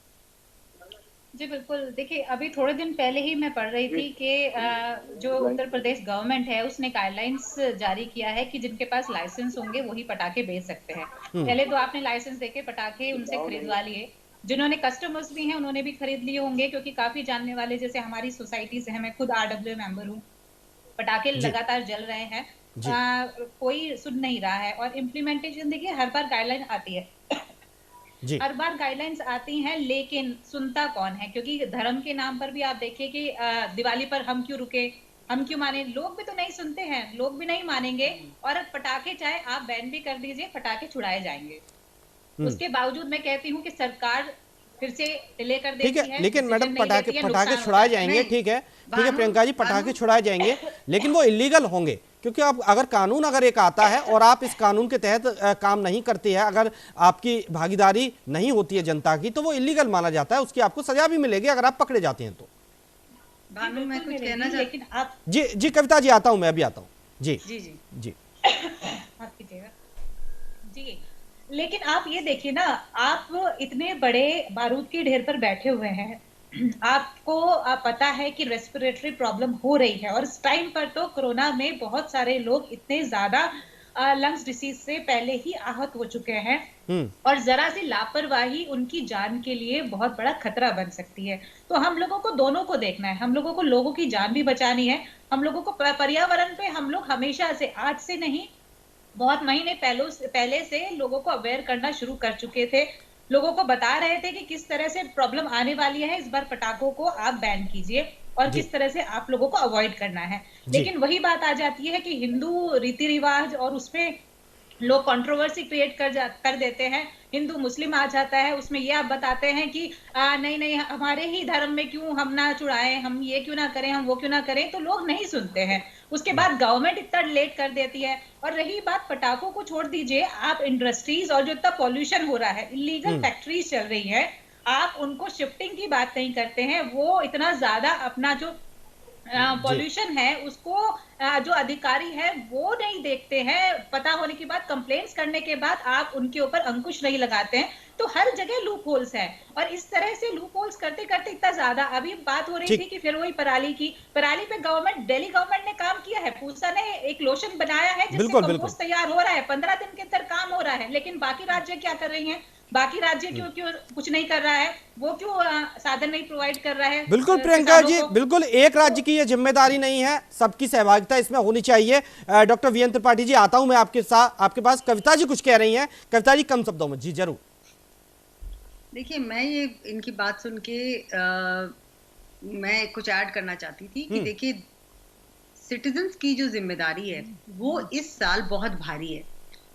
जी बिल्कुल, देखिए अभी थोड़े दिन पहले ही मैं पढ़ रही थी कि जो उत्तर प्रदेश गवर्नमेंट है उसने गाइडलाइंस जारी किया है कि जिनके पास लाइसेंस होंगे वही पटाखे बेच सकते हैं। पहले तो आपने लाइसेंस देके पटाखे उनसे खरीदवा लिए, जिन्होंने कस्टमर्स भी हैं उन्होंने भी खरीद लिए होंगे, क्योंकि काफी जानने वाले, जैसे हमारी सोसाइटी से है, मैं खुद RWA मेंबर हूँ, पटाखे लगातार जल रहे हैं, कोई सुन नहीं रहा है। और इम्प्लीमेंटेशन देखिए, हर बार गाइडलाइन आती है, हर बार गाइडलाइंस आती हैं, लेकिन सुनता कौन है? क्योंकि धर्म के नाम पर भी आप देखिए कि दिवाली पर हम क्यों रुके, हम क्यों माने, लोग भी तो नहीं सुनते हैं, लोग भी नहीं मानेंगे। और पटाखे चाहे आप बैन भी कर दीजिए, पटाखे छुड़ाए जाएंगे। उसके बावजूद मैं कहती हूँ कि सरकार फिर से डिले कर देती है। लेकिन मैडम पटाखे छुड़ाए जाएंगे, ठीक है प्रियंका जी, पटाखे छुड़ाए जाएंगे, लेकिन वो इलीगल होंगे, क्योंकि अब अगर कानून अगर एक आता है और आप इस कानून के तहत काम नहीं करते हैं, अगर आपकी भागीदारी नहीं होती है जनता की, तो वो इलीगल माना जाता है, उसकी आपको सजा भी मिलेगी अगर आप पकड़े जाते हैं तो। मैं कुछ कहना लेकिन आप जी कविता जी, आता हूं, मैं अभी आता हूं। जी जी जी जी आप कीजिएगा जी। लेकिन आप ये देखिए ना, आप इतने बड़े बारूद के ढेर पर बैठे हुए हैं, आपको पता है कि रेस्पिरेटरी प्रॉब्लम हो रही है, और इस टाइम पर तो कोरोना में बहुत सारे लोग इतने ज्यादा लंग्स डिसीज से पहले ही आहत हो चुके हैं और जरा सी लापरवाही उनकी जान के लिए बहुत बड़ा खतरा बन सकती है। तो हम लोगों को दोनों को देखना है, हम लोगों को लोगों की जान भी बचानी है, हम लोगों को पर्यावरण पे हम लोग हमेशा से, आज से नहीं बहुत महीने पहले से लोगों को अवेयर करना शुरू कर चुके थे। लोगों को बता रहे थे कि किस तरह से प्रॉब्लम आने वाली है, इस बार पटाखों को आप बैन कीजिए और किस तरह से आप लोगों को अवॉइड करना है। लेकिन वही बात आ जाती है कि हिंदू रीति रिवाज और उसमें लोग कंट्रोवर्सी क्रिएट कर देते हैं। हिंदू मुस्लिम आ जाता है, उसमें ये आप बताते हैं कि नहीं हमारे ही धर्म में क्यों हम ना चुराएं, हम ये क्यों ना करें, हम वो क्यों ना करें, तो लोग नहीं सुनते हैं। उसके बाद गवर्नमेंट इतना लेट कर देती है। और रही बात पटाखों को छोड़ दीजिए, आप इंडस्ट्रीज और जो इतना पॉल्यूशन हो रहा है, इलीगल फैक्ट्रीज चल रही है, आप उनको शिफ्टिंग की बात नहीं करते हैं। वो इतना ज्यादा अपना जो पॉल्यूशन है उसको जो अधिकारी है वो नहीं देखते हैं। पता होने के बाद, कंप्लेंट्स करने के बाद आप उनके ऊपर अंकुश नहीं लगाते हैं। तो हर जगह लूप होल्स है और इस तरह से लूप होल्स करते करते इतना ज्यादा, अभी बात हो रही थी कि फिर वही पराली की, पराली पे गवर्नमेंट, दिल्ली गवर्नमेंट ने काम किया है, पूसा ने एक लोशन बनाया है जिससे कंपोस्ट तैयार हो रहा है, 15 दिन के अंदर काम हो रहा है। लेकिन बाकी राज्य क्या कर रही हैं? बाकी राज्य क्यों कुछ नहीं कर रहा है? वो क्यों साधन नहीं प्रोवाइड कर रहा है? बिल्कुल प्रियंका जी, बिल्कुल एक राज्य की ये जिम्मेदारी नहीं है, सबकी सहभागिता इसमें होनी चाहिए। डॉक्टर वीएन त्रिपाठी जी, आता हूं मैं आपके पास। कविता जी कुछ कह रही हैं। कविता जी, कम शब्दों में जी जरूर। देखिए, मैं ये इनकी बात सुन के मैं कुछ ऐड करना चाहती थी कि देखिए, सिटीजन्स की जो जिम्मेदारी है वो इस साल बहुत भारी है।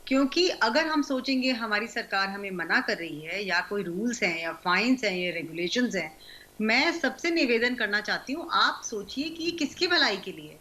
क्योंकि अगर हम सोचेंगे हमारी सरकार हमें मना कर रही है, या कोई रूल्स हैं या फाइन्स हैं या रेगुलेशंस हैं, मैं सबसे निवेदन करना चाहती हूँ, आप सोचिए कि किसकी भलाई के लिए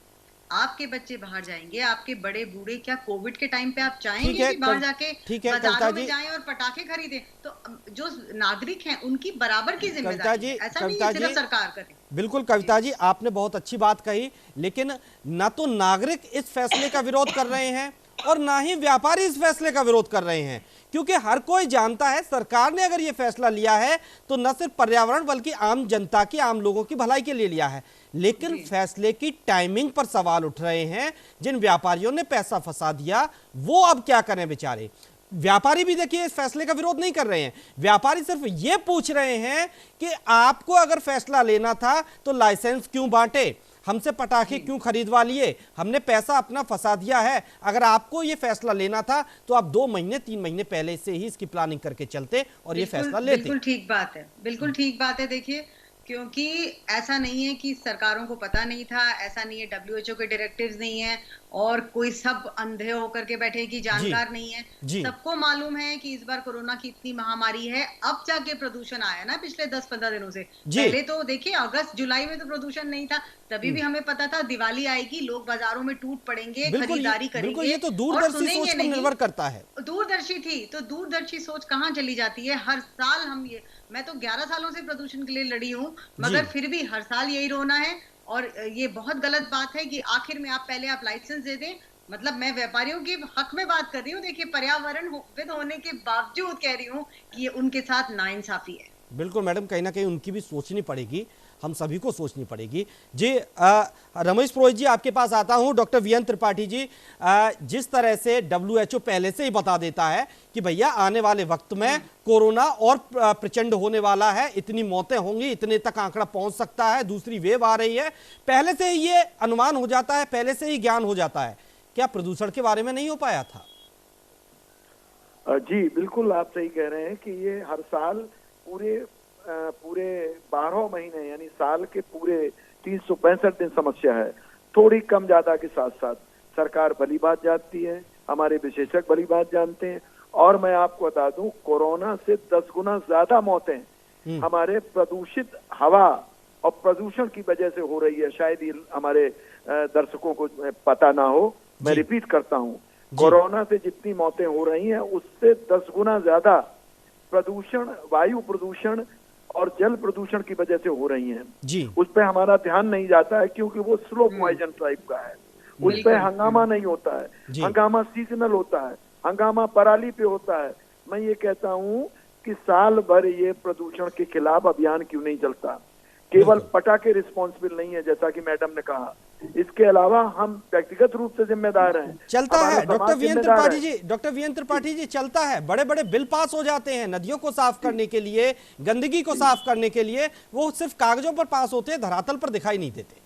आपके बच्चे बाहर जाएंगे, आपके बड़े बूढ़े, क्या कोविड के टाइम पे आप चाहेंगे कि बाहर जाके बाजारों में जाएं और पटाखे खरीदें? तो जो नागरिक हैं उनकी बराबर की जिम्मेदारी है, ऐसा नहीं है सिर्फ सरकार करे। बिल्कुल कविता जी, आपने बहुत अच्छी बात कही, लेकिन ना तो नागरिक इस फैसले का विरोध कर रहे हैं और ना ही व्यापारी इस फैसले का विरोध कर रहे हैं, क्योंकि हर कोई जानता है सरकार ने अगर ये फैसला लिया है तो न सिर्फ पर्यावरण बल्कि आम जनता की, आम लोगों की भलाई के लिए लिया है। लेकिन फैसले की टाइमिंग पर सवाल उठ रहे हैं। जिन व्यापारियों ने पैसा फंसा दिया वो अब क्या करें बेचारे। व्यापारी भी देखिए इस फैसले का विरोध नहीं कर रहे हैं, व्यापारी सिर्फ ये पूछ रहे हैं कि आपको अगर फैसला लेना था तो लाइसेंस क्यों बांटे, हमसे पटाखे क्यों खरीदवा लिए, हमने पैसा अपना फंसा दिया है। अगर आपको ये फैसला लेना था तो आप 2 महीने 3 महीने पहले से ही इसकी प्लानिंग करके चलते और ये फैसला लेते। बिल्कुल ठीक बात है, बिल्कुल ठीक बात है। देखिए, क्योंकि ऐसा नहीं है कि सरकारों को पता नहीं था, ऐसा नहीं है WHO के डायरेक्टिव्स नहीं है और कोई सब अंधे होकर के बैठे कि जानकार नहीं है। सबको मालूम है कि इस बार कोरोना की इतनी महामारी है। अब जाके प्रदूषण आया ना पिछले 10-15 दिनों से। पहले तो देखिए अगस्त जुलाई में तो प्रदूषण नहीं था, तभी भी हमें पता था दिवाली आएगी, लोग बाजारों में टूट पड़ेंगे, खरीदारी करेंगे। ये तो दूरदर्शी सोच पर निर्भर करता है। दूरदर्शी थी तो दूरदर्शी सोच कहाँ चली जाती है। हर साल हम ये, मैं तो 11 सालों से प्रदूषण के लिए लड़ी हूँ, मगर फिर भी हर साल यही रोना है। और ये बहुत गलत बात है कि आखिर में आप पहले आप लाइसेंस दे दें। मतलब मैं व्यापारियों के हक में बात कर रही हूँ। देखिए, पर्यावरणविद होने के बावजूद कह रही हूँ कि ये उनके साथ नाइंसाफी है। बिल्कुल मैडम, कहीं ना कहीं उनकी भी सोचनी पड़ेगी, हम सभी को सोचनी पड़ेगी। जी रमेश पुरोहित जी, आपके पास आता हूं। डॉक्टर वीएन त्रिपाठी जी, जिस तरह से WHO पहले से ही बता देता है कि भैया आने वाले वक्त में कोरोना और प्रचंड होने वाला है, इतनी मौतें होंगी, इतने तक आंकड़ा पहुंच सकता है, दूसरी वेव आ रही है, पहले से ही ये अनुमान हो जाता है, पहले से ही ज्ञान हो जाता है। क्या प्रदूषण के बारे में नहीं हो पाया था? जी बिल्कुल, आप सही कह रहे हैं कि ये हर साल पूरे 12 महीने यानी साल के पूरे 365 दिन समस्या है। थोड़ी कम ज्यादा के साथ साथ सरकार भली बात जानती है, हमारे विशेषज्ञ भली बात जानते हैं। और मैं आपको बता दूं, कोरोना से 10 गुना ज्यादा मौतें हमारे प्रदूषित हवा और प्रदूषण की वजह से हो रही है। शायद ये हमारे दर्शकों को पता ना हो, मैं रिपीट करता हूँ, कोरोना से जितनी मौतें हो रही हैं उससे 10 गुना ज्यादा प्रदूषण, वायु प्रदूषण और जल प्रदूषण की वजह से हो रही हैं। उस पे हमारा ध्यान नहीं जाता है क्योंकि वो स्लो पॉइजन टाइप का है। उस पे हंगामा नहीं होता है, हंगामा सीजनल होता है, हंगामा पराली पे होता है। मैं ये कहता हूँ कि साल भर ये प्रदूषण के खिलाफ अभियान क्यों नहीं चलता। केवल पटाखे रिस्पॉन्सिबल नहीं है, जैसा कि मैडम ने कहा, इसके अलावा हम व्यक्तिगत रूप से जिम्मेदार हैं। चलता है हमारा डॉक्टर समाज वीएन जिम्मेदार त्रिपाठी है। जी, डॉक्टर वीएन त्रिपाठी जी, चलता है, बड़े बड़े बिल पास हो जाते हैं नदियों को साफ करने के लिए, गंदगी को साफ करने के लिए, वो सिर्फ कागजों पर पास होते हैं, धरातल पर दिखाई नहीं देते।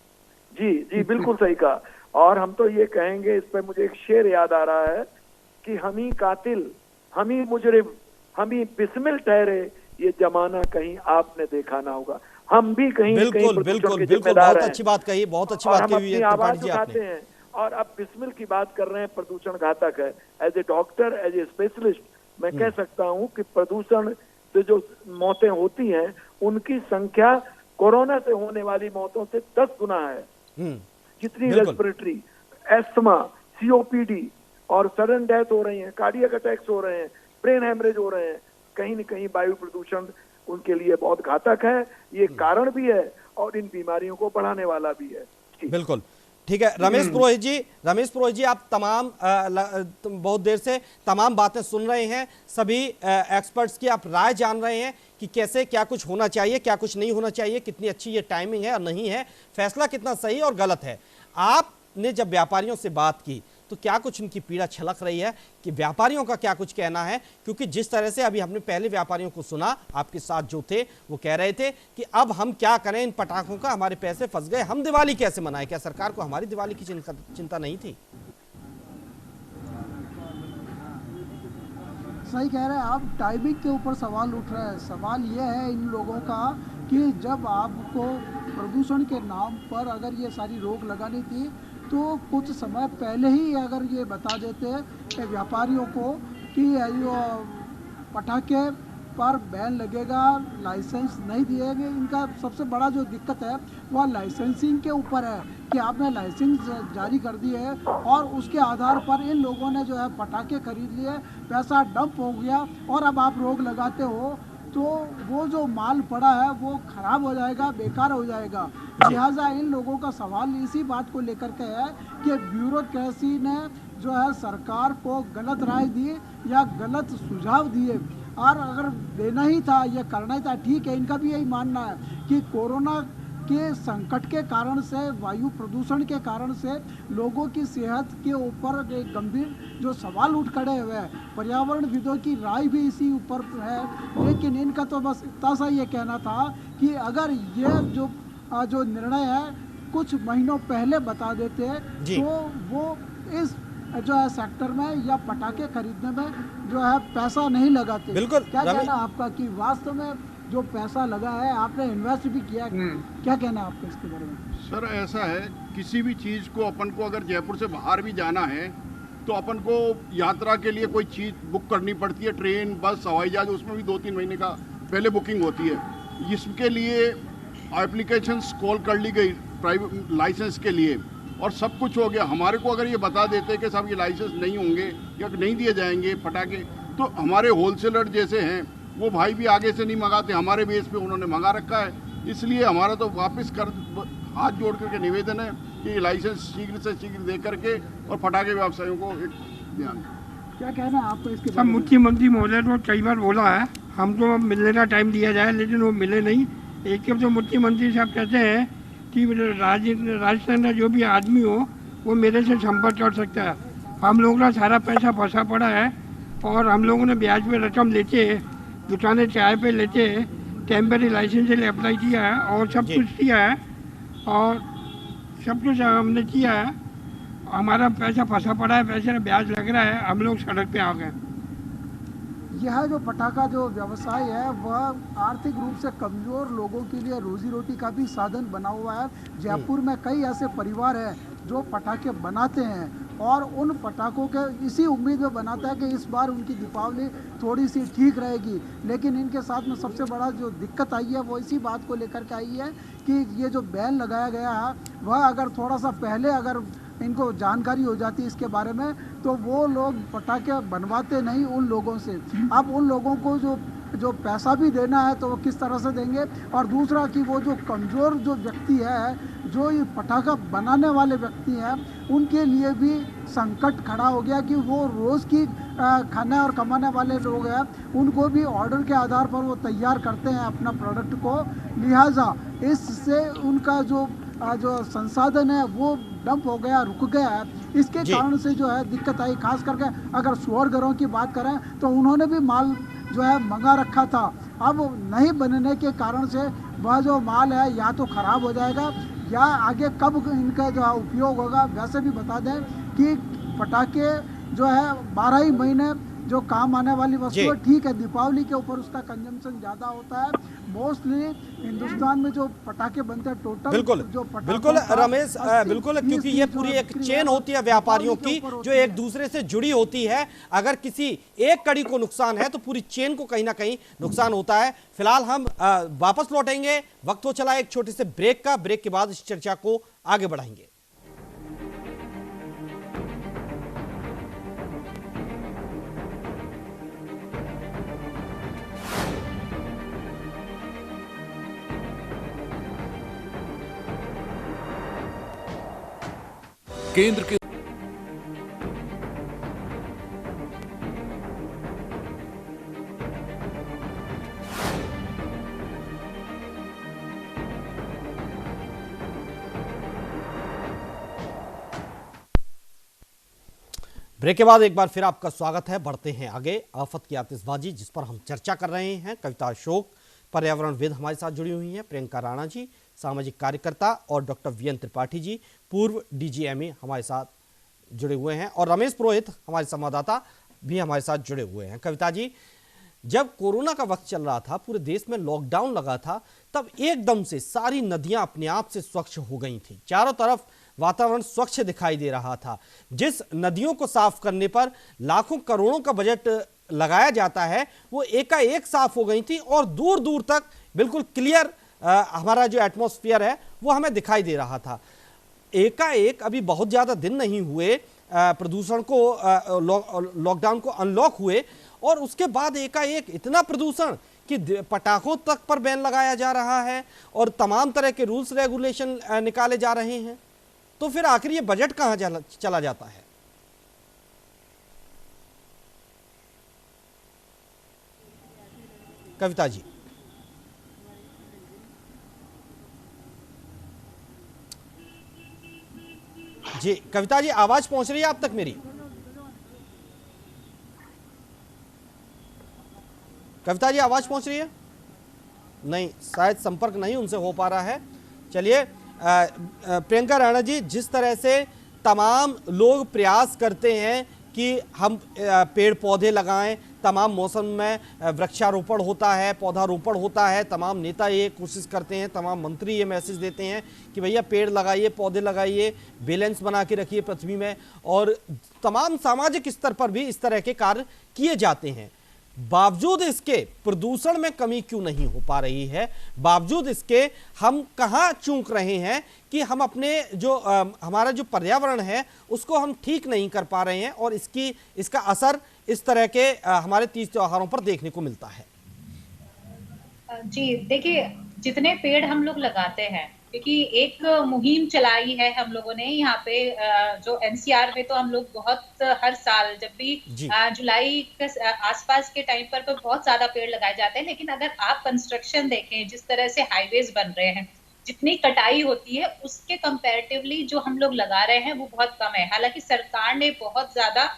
जी जी, बिल्कुल सही कहा। और हम तो ये कहेंगे, इस पे मुझे एक शेर याद आ रहा है कि हम ही कातिल, हम ही मुजरिम, हम ही बिस्मिल ठहरे, ये जमाना कहीं आपने देखा ना होगा। हम भी कहीं बिल्कुल बिल्कुल बिल्कुल, बहुत अच्छी बात कही, बहुत अच्छी बात कही अपनी आवाज उठाते हैं और अब बिस्मिल की बात कर रहे हैं। प्रदूषण घातक है। As a doctor, as a specialist मैं कह सकता हूं कि प्रदूषण से जो मौतें होती हैं उनकी संख्या कोरोना से होने वाली मौतों से 10 गुना है। जितनी रेस्पिरेटरी, एस्थमा, सीओपीडी और सडन डेथ हो रही है, कार्डियक अटैक्स हो रहे हैं, ब्रेन हेमरेज हो रहे हैं, कहीं न कहीं वायु प्रदूषण उनके लिए बहुत घातक है। ये कारण भी है और इन बीमारियों को बढ़ाने वाला भी है। बिल्कुल ठीक है। रमेश पुरोहित जी, आप तमाम बहुत देर से तमाम बातें सुन रहे हैं, सभी एक्सपर्ट्स की आप राय जान रहे हैं कि कैसे क्या कुछ होना चाहिए, क्या कुछ नहीं होना चाहिए, कितनी अच्छी ये टाइमिंग है और नहीं है, फैसला कितना सही और गलत है। आपने जब व्यापारियों से बात की तो क्या कुछ उनकी पीड़ा छलक रही है कि व्यापारियों का क्या कुछ कहना है? क्योंकि जिस तरह से अभी हमने पहले व्यापारियों को सुना, आपके साथ जो थे वो कह रहे थे कि अब हम क्या करें इन पटाखों का, हमारे पैसे फंस गए, हम दिवाली कैसे मनाएं? क्या सरकार को हमारी दिवाली की चिंता नहीं थी? सही कह रहे हैं आप, टाइमिंग के ऊपर सवाल उठ रहा है। सवाल यह है इन लोगों का कि जब आपको प्रदूषण के नाम पर अगर ये सारी रोक लगानी थी तो कुछ समय पहले ही अगर ये बता देते व्यापारियों को कि पटाखे पर बैन लगेगा, लाइसेंस नहीं दिएंगे। इनका सबसे बड़ा जो दिक्कत है वह लाइसेंसिंग के ऊपर है कि आपने लाइसेंस जारी कर दिए है और उसके आधार पर इन लोगों ने जो है पटाखे खरीद लिए, पैसा डंप हो गया और अब आप रोक लगाते हो तो वो जो माल पड़ा है वो खराब हो जाएगा, बेकार हो जाएगा। लिहाजा इन लोगों का सवाल इसी बात को लेकर के है कि ब्यूरोक्रेसी ने जो है सरकार को गलत राय दी या गलत सुझाव दिए, और अगर देना ही था, ये करना ही था, ठीक है। इनका भी यही मानना है कि कोरोना के संकट के कारण से, वायु प्रदूषण के कारण से लोगों की सेहत के ऊपर एक गंभीर जो सवाल उठ खड़े हुए हैं। पर्यावरणविदों की राय भी इसी ऊपर है, लेकिन इनका तो बस इतना सा ये कहना था कि अगर ये जो निर्णय है कुछ महीनों पहले बता देते तो वो इस जो है सेक्टर में या पटाखे खरीदने में जो है पैसा नहीं लगाते। बिल्कुल। क्या कहना आपका कि वास्तव में जो पैसा लगा है, आपने इन्वेस्ट भी किया, क्या कहना है आपका इसके बारे में? सर ऐसा है, किसी भी चीज़ को अपन को अगर जयपुर से बाहर भी जाना है तो अपन को यात्रा के लिए कोई चीज़ बुक करनी पड़ती है, ट्रेन, बस, हवाई जहाज, उसमें भी 2-3 महीने का पहले बुकिंग होती है। इसके लिए एप्लीकेशंस कॉल कर ली गई प्राइवेट लाइसेंस के लिए और सब कुछ हो गया। हमारे को अगर ये बता देते कि साहब ये लाइसेंस नहीं होंगे या नहीं दिए जाएंगे पटाखे, तो हमारे होलसेलर जैसे हैं वो भाई भी आगे से नहीं मंगाते, हमारे बेस पे उन्होंने मंगा रखा है। इसलिए हमारा तो वापस कर हाथ जोड़ करके निवेदन है कि लाइसेंस शीघ्र से शीघ्र दे करके और पटाखे व्यवसायियों को एक ध्यान। क्या कहना है आपको इसके? सब मुख्यमंत्री महोदय तो कई बार बोला है, हम तो मिलने का टाइम दिया जाए, लेकिन वो मिले नहीं। एक जब तो मुख्यमंत्री साहब कहते हैं कि राजस्थान का जो भी आदमी हो वो मेरे से संपर्क कर सकता है। हम लोगों का सारा पैसा फंसा पड़ा है और हम लोगों ने ब्याज पे रकम लेके दुकानें चाय पे लेके टेम्पररी लाइसेंस के लिए अप्लाई किया है और सब कुछ किया है और सब कुछ हमने किया है। हमारा पैसा फंसा पड़ा है, पैसे का ब्याज लग रहा है, हम लोग सड़क पे आ गए। यह जो पटाखा जो व्यवसाय है वह आर्थिक रूप से कमज़ोर लोगों के लिए रोजी रोटी का भी साधन बना हुआ है। जयपुर में कई ऐसे परिवार हैं जो पटाखे बनाते हैं और उन पटाखों के इसी उम्मीद में बनाता है कि इस बार उनकी दीपावली थोड़ी सी ठीक रहेगी। लेकिन इनके साथ में सबसे बड़ा जो दिक्कत आई है वो इसी बात को लेकर के आई है कि ये जो बैन लगाया गया है वह अगर थोड़ा सा पहले अगर इनको जानकारी हो जाती है इसके बारे में तो वो लोग पटाखे बनवाते नहीं उन लोगों से। अब उन लोगों को जो पैसा भी देना है तो वो किस तरह से देंगे, और दूसरा कि वो जो कमज़ोर जो व्यक्ति है, जो ये पटाखा बनाने वाले व्यक्ति हैं, उनके लिए भी संकट खड़ा हो गया कि वो रोज़ की खाने और कमाने वाले लोग हैं, उनको भी ऑर्डर के आधार पर वो तैयार करते हैं अपना प्रोडक्ट को। लिहाजा इससे उनका जो जो संसाधन है वो डंप हो गया, रुक गया है। इसके कारण से जो है दिक्कत आई। खास करके अगर शोर घरों की बात करें तो उन्होंने भी माल जो है मंगा रखा था। अब नहीं बनने के कारण से वह जो माल है या तो खराब हो जाएगा या आगे कब इनका जो है उपयोग होगा। वैसे भी बता दें कि पटाखे जो है 12 ही महीने जो काम आने वाली वस्तु है। ठीक है, दीपावली के ऊपर उसका कंजम्पशन ज़्यादा होता है। मोस्टली हिंदुस्तान में जो पटाखे बनते हैं टोटल बिल्कुल जो बिल्कुल रमेश, बिल्कुल, क्योंकि ये पूरी एक चेन होती है व्यापारियों की जो एक दूसरे से जुड़ी होती है। अगर किसी एक कड़ी को नुकसान है तो पूरी चेन को कहीं ना कहीं नुकसान होता है। फिलहाल हम वापस लौटेंगे, वक्त हो चला एक छोटे से ब्रेक का। ब्रेक के बाद इस चर्चा को आगे बढ़ाएंगे। केंद्र के ब्रेक के बाद एक बार फिर आपका स्वागत है। बढ़ते हैं आगे। आफत की आतिशबाजी जिस पर हम चर्चा कर रहे हैं, कविता अशोक पर्यावरणविद हमारे साथ जुड़ी हुई हैं, प्रियंका राणा जी सामाजिक कार्यकर्ता और डॉक्टर वीएन त्रिपाठी जी पूर्व डीजीएमई हमारे साथ जुड़े हुए हैं, और रमेश पुरोहित हमारे संवाददाता भी हमारे साथ जुड़े हुए हैं। कविता जी, जब कोरोना का वक्त चल रहा था, पूरे देश में लॉकडाउन लगा था, तब एकदम से सारी नदियां अपने आप से स्वच्छ हो गई थी। चारों तरफ वातावरण स्वच्छ दिखाई दे रहा था। जिस नदियों को साफ करने पर लाखों करोड़ों का बजट लगाया जाता है, वो एकाएक साफ हो गई थी और दूर दूर तक बिल्कुल क्लियर हमारा जो एटमॉस्फेयर है वो हमें दिखाई दे रहा था। एकाएक अभी बहुत ज़्यादा दिन नहीं हुए प्रदूषण को लॉकडाउन को अनलॉक हुए, और उसके बाद एकाएक इतना प्रदूषण कि पटाखों तक पर बैन लगाया जा रहा है और तमाम तरह के रूल्स रेगुलेशन निकाले जा रहे हैं। तो फिर आखिर ये बजट कहाँ चला जाता है? कविता जी। जी कविता जी, आवाज पहुंच रही है आप तक मेरी? कविता जी आवाज पहुंच रही है? नहीं, शायद संपर्क नहीं उनसे हो पा रहा है। चलिए प्रियंका राणा जी, जिस तरह से तमाम लोग प्रयास करते हैं कि हम पेड़ पौधे लगाएं, तमाम मौसम में वृक्षारोपण होता है, पौधारोपण होता है, तमाम नेता ये कोशिश करते हैं, तमाम मंत्री ये मैसेज देते हैं कि भैया पेड़ लगाइए, पौधे लगाइए, बैलेंस बना के रखिए पृथ्वी में, और तमाम सामाजिक स्तर पर भी इस तरह के कार्य किए जाते हैं। बावजूद इसके प्रदूषण में कमी क्यों नहीं हो पा रही है? बावजूद इसके हम कहाँ चूक रहे हैं कि हम अपने जो हमारा जो पर्यावरण है उसको हम ठीक नहीं कर पा रहे हैं, और इसका असर इस तरह के हमारे तीज त्योहारों पर देखने को मिलता है। जी देखिए, जितने पेड़ हम लोग लगाते हैं, क्योंकि एक मुहिम चलाई है हम लोगों ने यहाँ पे जो एनसीआर में, तो हम लोग बहुत हर साल जब भी जुलाई के आसपास के टाइम पर तो बहुत ज्यादा पेड़ लगाए जाते हैं। लेकिन अगर आप कंस्ट्रक्शन देखें, जिस तरह से हाईवेज बन रहे हैं, जितनी कटाई होती है उसके कंपैरेटिवली जो हम लोग लगा रहे हैं वो बहुत कम है। हालांकि सरकार ने बहुत ज्यादा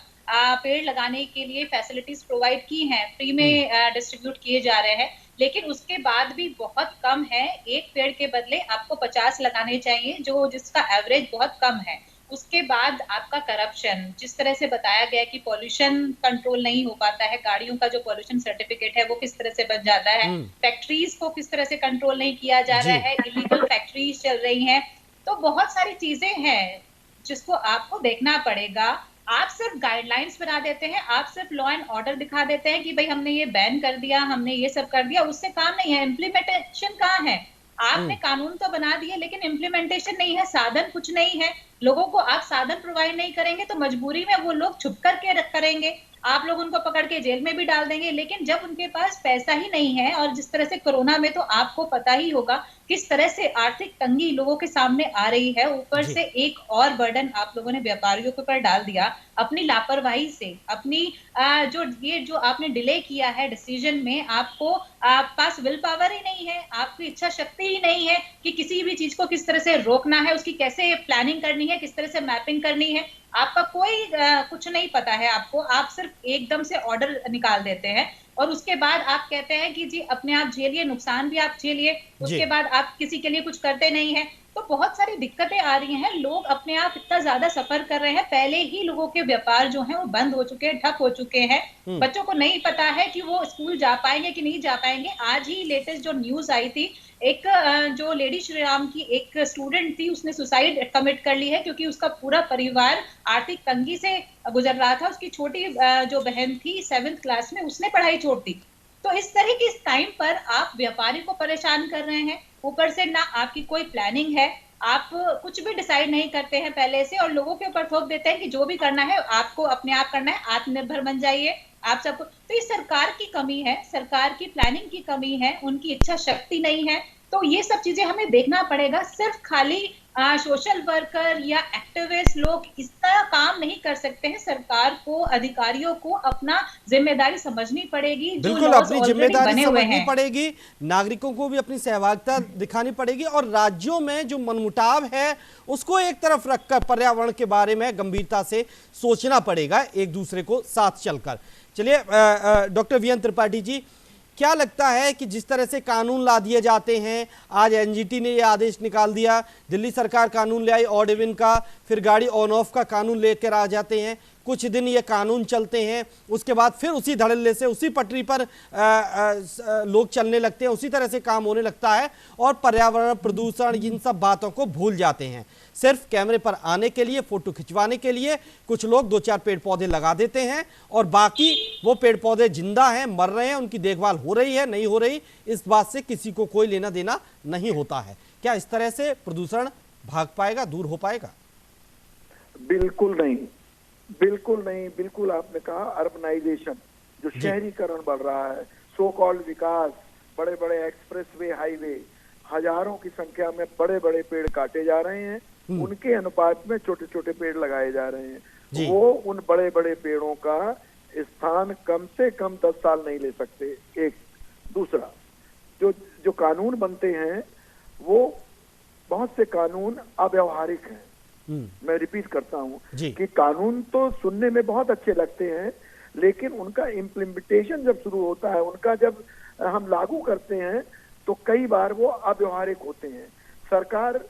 पेड़ लगाने के लिए फैसिलिटीज प्रोवाइड की हैं, फ्री में डिस्ट्रीब्यूट किए जा रहे हैं, लेकिन उसके बाद भी बहुत कम है। एक पेड़ के बदले आपको 50 लगाने चाहिए, जिसका एवरेज बहुत कम है। उसके बाद आपका करप्शन, जिस तरह से बताया गया कि पॉल्यूशन कंट्रोल नहीं हो पाता है, गाड़ियों का जो पॉल्यूशन सर्टिफिकेट है वो किस तरह से बन जाता है, फैक्ट्रीज को किस तरह से कंट्रोल नहीं किया जा रहा है, इलीगल फैक्ट्रीज चल रही हैं, तो बहुत सारी चीजें हैं जिसको आपको देखना पड़ेगा। आप सिर्फ गाइडलाइंस बना देते हैं, आप सिर्फ लॉ एंड ऑर्डर दिखा देते हैं कि भाई हमने ये बैन कर दिया, हमने ये सब कर दिया, उससे काम नहीं है। इम्प्लीमेंटेशन कहाँ है? आपने कानून तो बना दिए लेकिन इम्प्लीमेंटेशन नहीं है, साधन कुछ नहीं है। लोगों को आप साधन प्रोवाइड नहीं करेंगे तो मजबूरी में वो लोग छुप करके करेंगे, आप लोग उनको पकड़ के जेल में भी डाल देंगे। लेकिन जब उनके पास पैसा ही नहीं है, और जिस तरह से कोरोना में तो आपको पता ही होगा किस तरह से आर्थिक तंगी लोगों के सामने आ रही है, ऊपर से एक और बर्डन आप लोगों ने व्यापारियों के ऊपर डाल दिया अपनी लापरवाही से, अपनी जो आपने डिले किया है डिसीजन में, आपको पास विल पावर ही नहीं है, आपकी इच्छा शक्ति ही नहीं है कि किसी भी चीज को किस तरह से रोकना है, उसकी कैसे प्लानिंग करनी है, किस तरह से मैपिंग करनी है, आपका कोई कुछ नहीं पता है आपको। आप सिर्फ एकदम से ऑर्डर निकाल देते हैं और उसके बाद आप कहते हैं कि जी अपने आप झेलिए, नुकसान भी आप झेलिए, उसके बाद आप किसी के लिए कुछ करते नहीं है। तो बहुत सारी दिक्कतें आ रही हैं, लोग अपने आप इतना ज्यादा सफर कर रहे हैं, पहले ही लोगों के व्यापार जो हैं वो बंद हो चुके हैं, ठप हो चुके हैं, बच्चों को नहीं पता है कि वो स्कूल जा पाएंगे कि नहीं जा पाएंगे। आज ही लेटेस्ट जो न्यूज आई थी, एक जो लेडी श्रीराम की एक स्टूडेंट थी, उसने सुसाइड कमिट कर ली है क्योंकि उसका पूरा परिवार आर्थिक तंगी से गुजर रहा था। उसकी छोटी जो बहन थी 7th क्लास में, उसने पढ़ाई छोड़ दी। तो इस तरह की इस टाइम पर आप व्यापारी को परेशान कर रहे हैं, ऊपर से ना आपकी कोई प्लानिंग है, आप कुछ भी डिसाइड नहीं करते हैं पहले से और लोगों के ऊपर थोप देते हैं कि जो भी करना है आपको अपने आप करना है, आत्मनिर्भर बन जाइए आप सबको। तो ये सरकार की कमी है, सरकार की प्लानिंग की कमी है, उनकी इच्छा शक्ति नहीं है। तो ये सब चीजें हमें देखना पड़ेगा। सिर्फ खाली सोशल वर्कर या एक्टिविस्ट लोग इस तरह काम नहीं कर सकते हैं। सरकार को, अधिकारियों को अपना जिम्मेदारी समझनी पड़ेगी, बिल्कुल अपनी जिम्मेदारी समझनी पड़ेगी, नागरिकों को भी अपनी सहभागिता दिखानी पड़ेगी और राज्यों में जो मनमुटाव है उसको एक तरफ रखकर पर्यावरण के बारे में गंभीरता से सोचना पड़ेगा, एक दूसरे को साथ चलकर। चलिए डॉक्टर वीएन त्रिपाठी जी, क्या लगता है कि जिस तरह से कानून ला दिए जाते हैं, आज एनजीटी ने ये आदेश निकाल दिया, दिल्ली सरकार कानून ले आई ऑड इवन का, फिर गाड़ी ऑन ऑफ का कानून लेकर आ जाते हैं, कुछ दिन ये कानून चलते हैं, उसके बाद फिर उसी धड़ल्ले से उसी पटरी पर लोग चलने लगते हैं, उसी तरह से काम होने लगता है और पर्यावरण, प्रदूषण, इन सब बातों को भूल जाते हैं। सिर्फ कैमरे पर आने के लिए, फोटो खिंचवाने के लिए कुछ लोग 2-4 पेड़ पौधे लगा देते हैं और बाकी वो पेड़ पौधे जिंदा हैं, मर रहे हैं, उनकी देखभाल हो रही है नहीं हो रही, इस बात से किसी को कोई लेना देना नहीं होता है। क्या इस तरह से प्रदूषण भाग पाएगा, दूर हो पाएगा? बिल्कुल नहीं, बिल्कुल नहीं। बिल्कुल आपने कहा, अर्बनाइजेशन, जो शहरीकरण बढ़ रहा है, सो कॉल्ड विकास, बड़े बड़े एक्सप्रेसवे, हाईवे, हजारों की संख्या में बड़े बड़े पेड़ काटे जा रहे हैं, उनके अनुपात में छोटे छोटे पेड़ लगाए जा रहे हैं। वो उन बड़े बड़े पेड़ों का स्थान कम से कम 10 साल नहीं ले सकते। एक दूसरा, जो कानून बनते हैं वो बहुत से कानून अव्यवहारिक हैं। मैं रिपीट करता हूँ कि कानून तो सुनने में बहुत अच्छे लगते हैं, लेकिन उनका इम्प्लीमेंटेशन जब शुरू होता है, उनका जब हम लागू करते हैं तो कई बार वो अव्यवहारिक होते हैं। सरकार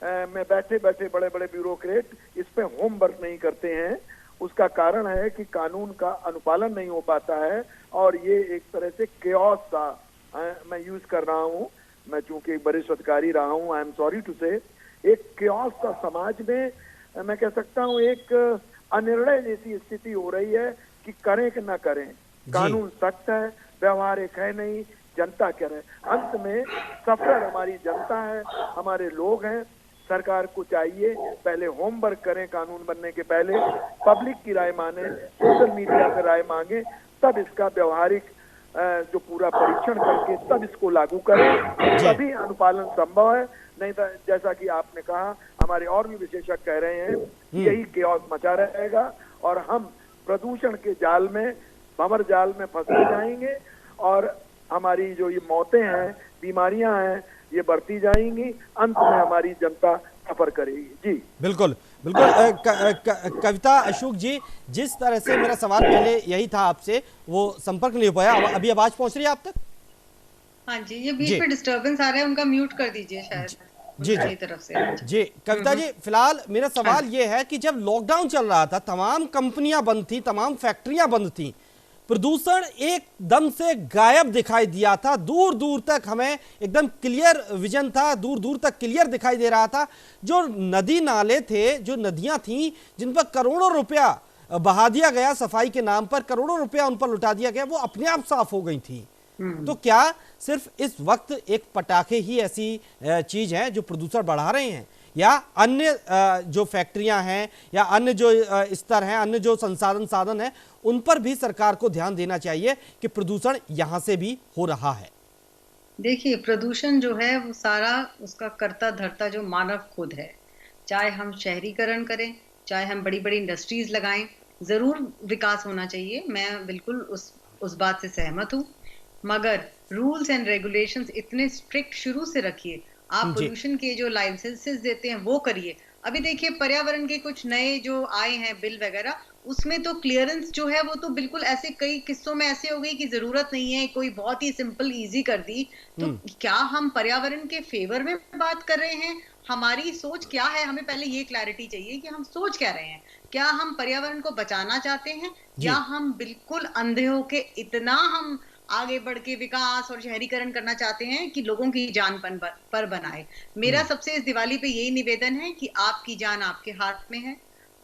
में बैठे बैठे बड़े बड़े ब्यूरोक्रेट इस पे होमवर्क नहीं करते हैं। उसका कारण है कि कानून का अनुपालन नहीं हो पाता है और ये एक तरह से केओस सा, मैं यूज कर रहा हूँ, मैं चूंकि एक वरिष्ठ अधिकारी रहा हूँ, आई एम सॉरी टू से, एक केओस सा समाज में मैं कह सकता हूँ एक अनिर्णय जैसी स्थिति हो रही है कि करें कि ना करें। कानून सख्त है, व्यवहारिक है नहीं, जनता क्या रहे। अंत में सफर हमारी जनता है, हमारे लोग हैं। सरकार को चाहिए पहले होमवर्क करें, कानून बनने के पहले पब्लिक की राय माने, सोशल मीडिया पर राय मांगे, तब इसका व्यवहारिक जो पूरा परीक्षण करके तब इसको लागू करें, तभी अनुपालन संभव है। नहीं तो जैसा कि आपने कहा, हमारे और भी विशेषज्ञ कह रहे हैं, यही केओस मचा रहेगा और हम प्रदूषण के जाल में, भंवर जाल में फंसते जाएंगे और हमारी जो ये मौतें हैं, बीमारियां हैं, ये बढ़ती जाएंगी। अंत में हमारी जनता सफर करेगी। जी बिल्कुल बिल्कुल। कविता अशोक जी, जिस तरह से मेरा सवाल पहले यही था आपसे, वो संपर्क नहीं हो पाया, अभी आवाज पहुंच रही है आप तक? हाँ जी, ये बीच में डिस्टर्बेंस आ रहा है, उनका म्यूट कर दीजिए शायद। जी तरफ से। जी कविता जी, फिलहाल मेरा सवाल ये है कि जब लॉकडाउन चल रहा था, तमाम कंपनियां बंद थी, तमाम फैक्ट्रियां बंद थी, प्रदूषण एकदम से गायब दिखाई दिया था, दूर दूर तक हमें एकदम क्लियर विजन था, दूर दूर तक क्लियर दिखाई दे रहा था। जो नदी नाले थे, जो नदियां थी, जिन पर करोड़ों रुपया बहा दिया गया सफाई के नाम पर, करोड़ों रुपया उन पर लुटा दिया गया, वो अपने आप साफ हो गई थी। तो क्या सिर्फ इस वक्त एक पटाखे ही ऐसी चीज है जो प्रदूषण बढ़ा रहे हैं, या अन्य जो फैक्ट्रियां हैं या अन्य जो स्तर हैं, अन्य जो साधन है, उन पर भी सरकार को ध्यान देना चाहिए कि प्रदूषण यहां से भी हो रहा है? देखिए, प्रदूषण जो है वो सारा उसका कर्ता धर्ता जो मानव खुद है। चाहे हम शहरीकरण करें, चाहे हम बड़ी बड़ी इंडस्ट्रीज लगाएं, जरूर विकास होना चाहिए, मैं बिल्कुल उस बात से सहमत हूँ। मगर रूल्स एंड रेगुलेशंस इतने स्ट्रिक्ट शुरू से रखिए। आप पोल्यूशन के जो लाइसेंसेस देते हैं वो करिए। अभी देखिए, पर्यावरण के कुछ नए जो आए हैं बिल वगैरह, उसमें तो क्लियरेंस जो है वो तो बिल्कुल ऐसे कई किस्सों में ऐसे हो गई कि जरूरत नहीं है, कोई बहुत ही सिंपल इजी कर दी। तो क्या हम पर्यावरण के फेवर में बात कर रहे हैं? हमारी सोच क्या है? हमें पहले ये क्लैरिटी चाहिए कि हम सोच क्या रहे हैं। क्या हम पर्यावरण को बचाना चाहते हैं या हम बिल्कुल अंधे होके इतना हम आगे बढ़ के विकास और शहरीकरण करना चाहते हैं कि लोगों की जान पर बनाए? मेरा सबसे इस दिवाली पे यही निवेदन है कि आपकी जान आपके हाथ में है।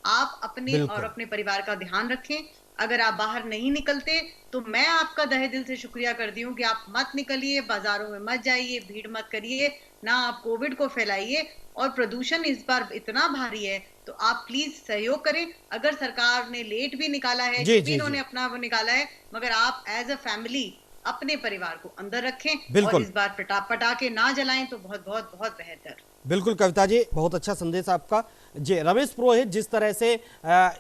आप अपने और अपने परिवार का ध्यान रखें। अगर आप बाहर नहीं निकलते तो मैं आपका तहे दिल से शुक्रिया करती हूँ कि आप मत निकलिए, बाजारों में मत जाइए, भीड़ मत करिए, ना आप कोविड को फैलाइए। और प्रदूषण इस बार इतना भारी है तो आप प्लीज सहयोग करें। अगर सरकार ने लेट भी निकाला है, इन्होंने अपना वो निकाला है, मगर आप एज अ फैमिली अपने परिवार को अंदर रखें और इस बार पटाखे ना जलाएं तो बहुत बहुत बहुत बेहतर। बिल्कुल कविता जी, बहुत अच्छा संदेश आपका जी। रमेश पुरोहित, जिस तरह से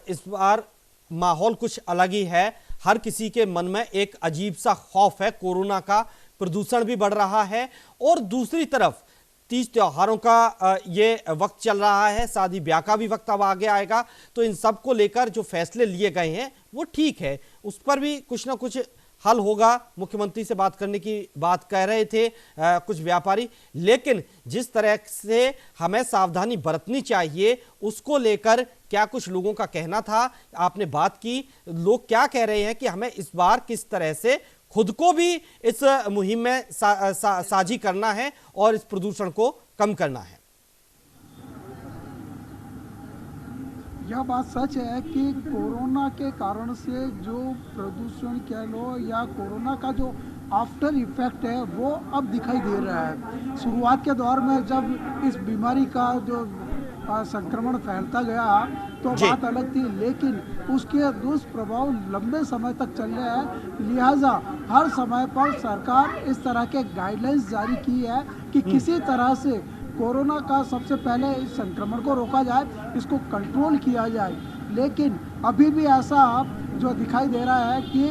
इस बार माहौल कुछ अलग ही है, हर किसी के मन में एक अजीब सा खौफ है, कोरोना का, प्रदूषण भी बढ़ रहा है और दूसरी तरफ तीज त्योहारों का ये वक्त चल रहा है, शादी ब्याह का भी वक्त अब आगे आएगा। तो इन सब को लेकर जो फैसले लिए गए हैं वो ठीक है, उस पर भी कुछ ना कुछ हल होगा। मुख्यमंत्री से बात करने की बात कह रहे थे कुछ व्यापारी, लेकिन जिस तरह से हमें सावधानी बरतनी चाहिए उसको लेकर क्या कुछ लोगों का कहना था, आपने बात की। लोग क्या कह रहे हैं कि हमें इस बार किस तरह से खुद को भी इस मुहिम में साझी करना है और इस प्रदूषण को कम करना है। यह बात सच है कि कोरोना के कारण से जो प्रदूषण कह लो या कोरोना का जो आफ्टर इफेक्ट है वो अब दिखाई दे रहा है। शुरुआत के दौर में जब इस बीमारी का जो संक्रमण फैलता गया तो बात अलग थी, लेकिन उसके दुष्प्रभाव लंबे समय तक चल रहे हैं। लिहाजा हर समय पर सरकार इस तरह के गाइडलाइंस जारी की है कि किसी तरह से कोरोना का सबसे पहले इस संक्रमण को रोका जाए, इसको कंट्रोल किया जाए। लेकिन अभी भी ऐसा जो दिखाई दे रहा है कि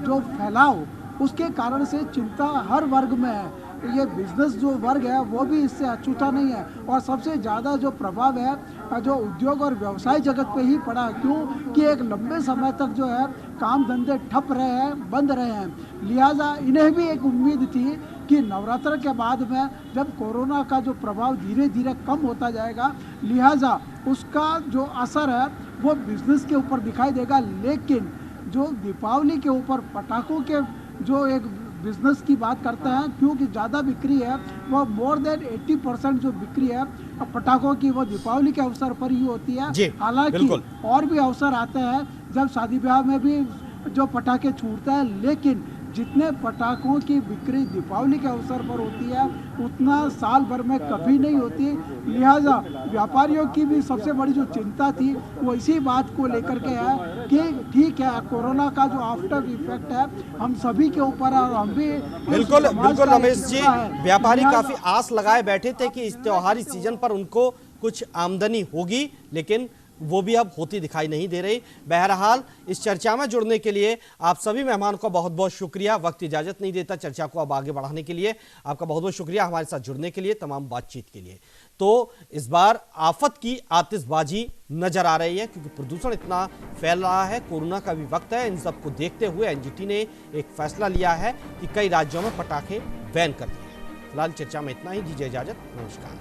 जो फैलाव उसके कारण से चिंता हर वर्ग में है। ये बिजनेस जो वर्ग है वो भी इससे अछूता नहीं है और सबसे ज़्यादा जो प्रभाव है जो उद्योग और व्यवसाय जगत पे ही पड़ा, क्यों कि एक लंबे समय तक जो है काम धंधे ठप रहे हैं, बंद रहे हैं। लिहाजा इन्हें भी एक उम्मीद थी कि नवरात्र के बाद में जब कोरोना का जो प्रभाव धीरे धीरे कम होता जाएगा, लिहाजा उसका जो असर है वो बिजनेस के ऊपर दिखाई देगा। लेकिन जो दीपावली के ऊपर पटाखों के जो एक बिजनेस की बात करते हैं, क्योंकि ज़्यादा बिक्री है, वो मोर देन 80% जो बिक्री है पटाखों की वो दीपावली के अवसर पर ही होती है। हालांकि और भी अवसर आते हैं जब शादी ब्याह में भी जो पटाखे छूटते हैं, लेकिन जितने पटाखों की बिक्री दीपावली के अवसर पर होती है उतना साल भर में कभी नहीं होती। लिहाजा व्यापारियों की भी सबसे बड़ी जो चिंता थी वो इसी बात को लेकर के है कि ठीक है, कोरोना का जो आफ्टर इफेक्ट है हम सभी के ऊपर है और हम भी बिल्कुल रमेश जी, व्यापारी काफी आस लगाए बैठे थे कि इस त्योहारी सीजन पर उनको कुछ आमदनी होगी, लेकिन वो भी अब होती दिखाई नहीं दे रही। बहरहाल इस चर्चा में जुड़ने के लिए आप सभी मेहमान को बहुत बहुत शुक्रिया। वक्त इजाजत नहीं देता चर्चा को अब आगे बढ़ाने के लिए, आपका बहुत बहुत शुक्रिया हमारे साथ जुड़ने के लिए, तमाम बातचीत के लिए। तो इस बार आफत की आतिशबाजी नजर आ रही है क्योंकि प्रदूषण इतना फैल रहा है, कोरोना का भी वक्त है। इन सबको देखते हुए एनजीटी ने एक फैसला लिया है कि कई राज्यों में पटाखे बैन कर दिए। फिलहाल चर्चा में इतना ही, दीजिए इजाजत, नमस्कार।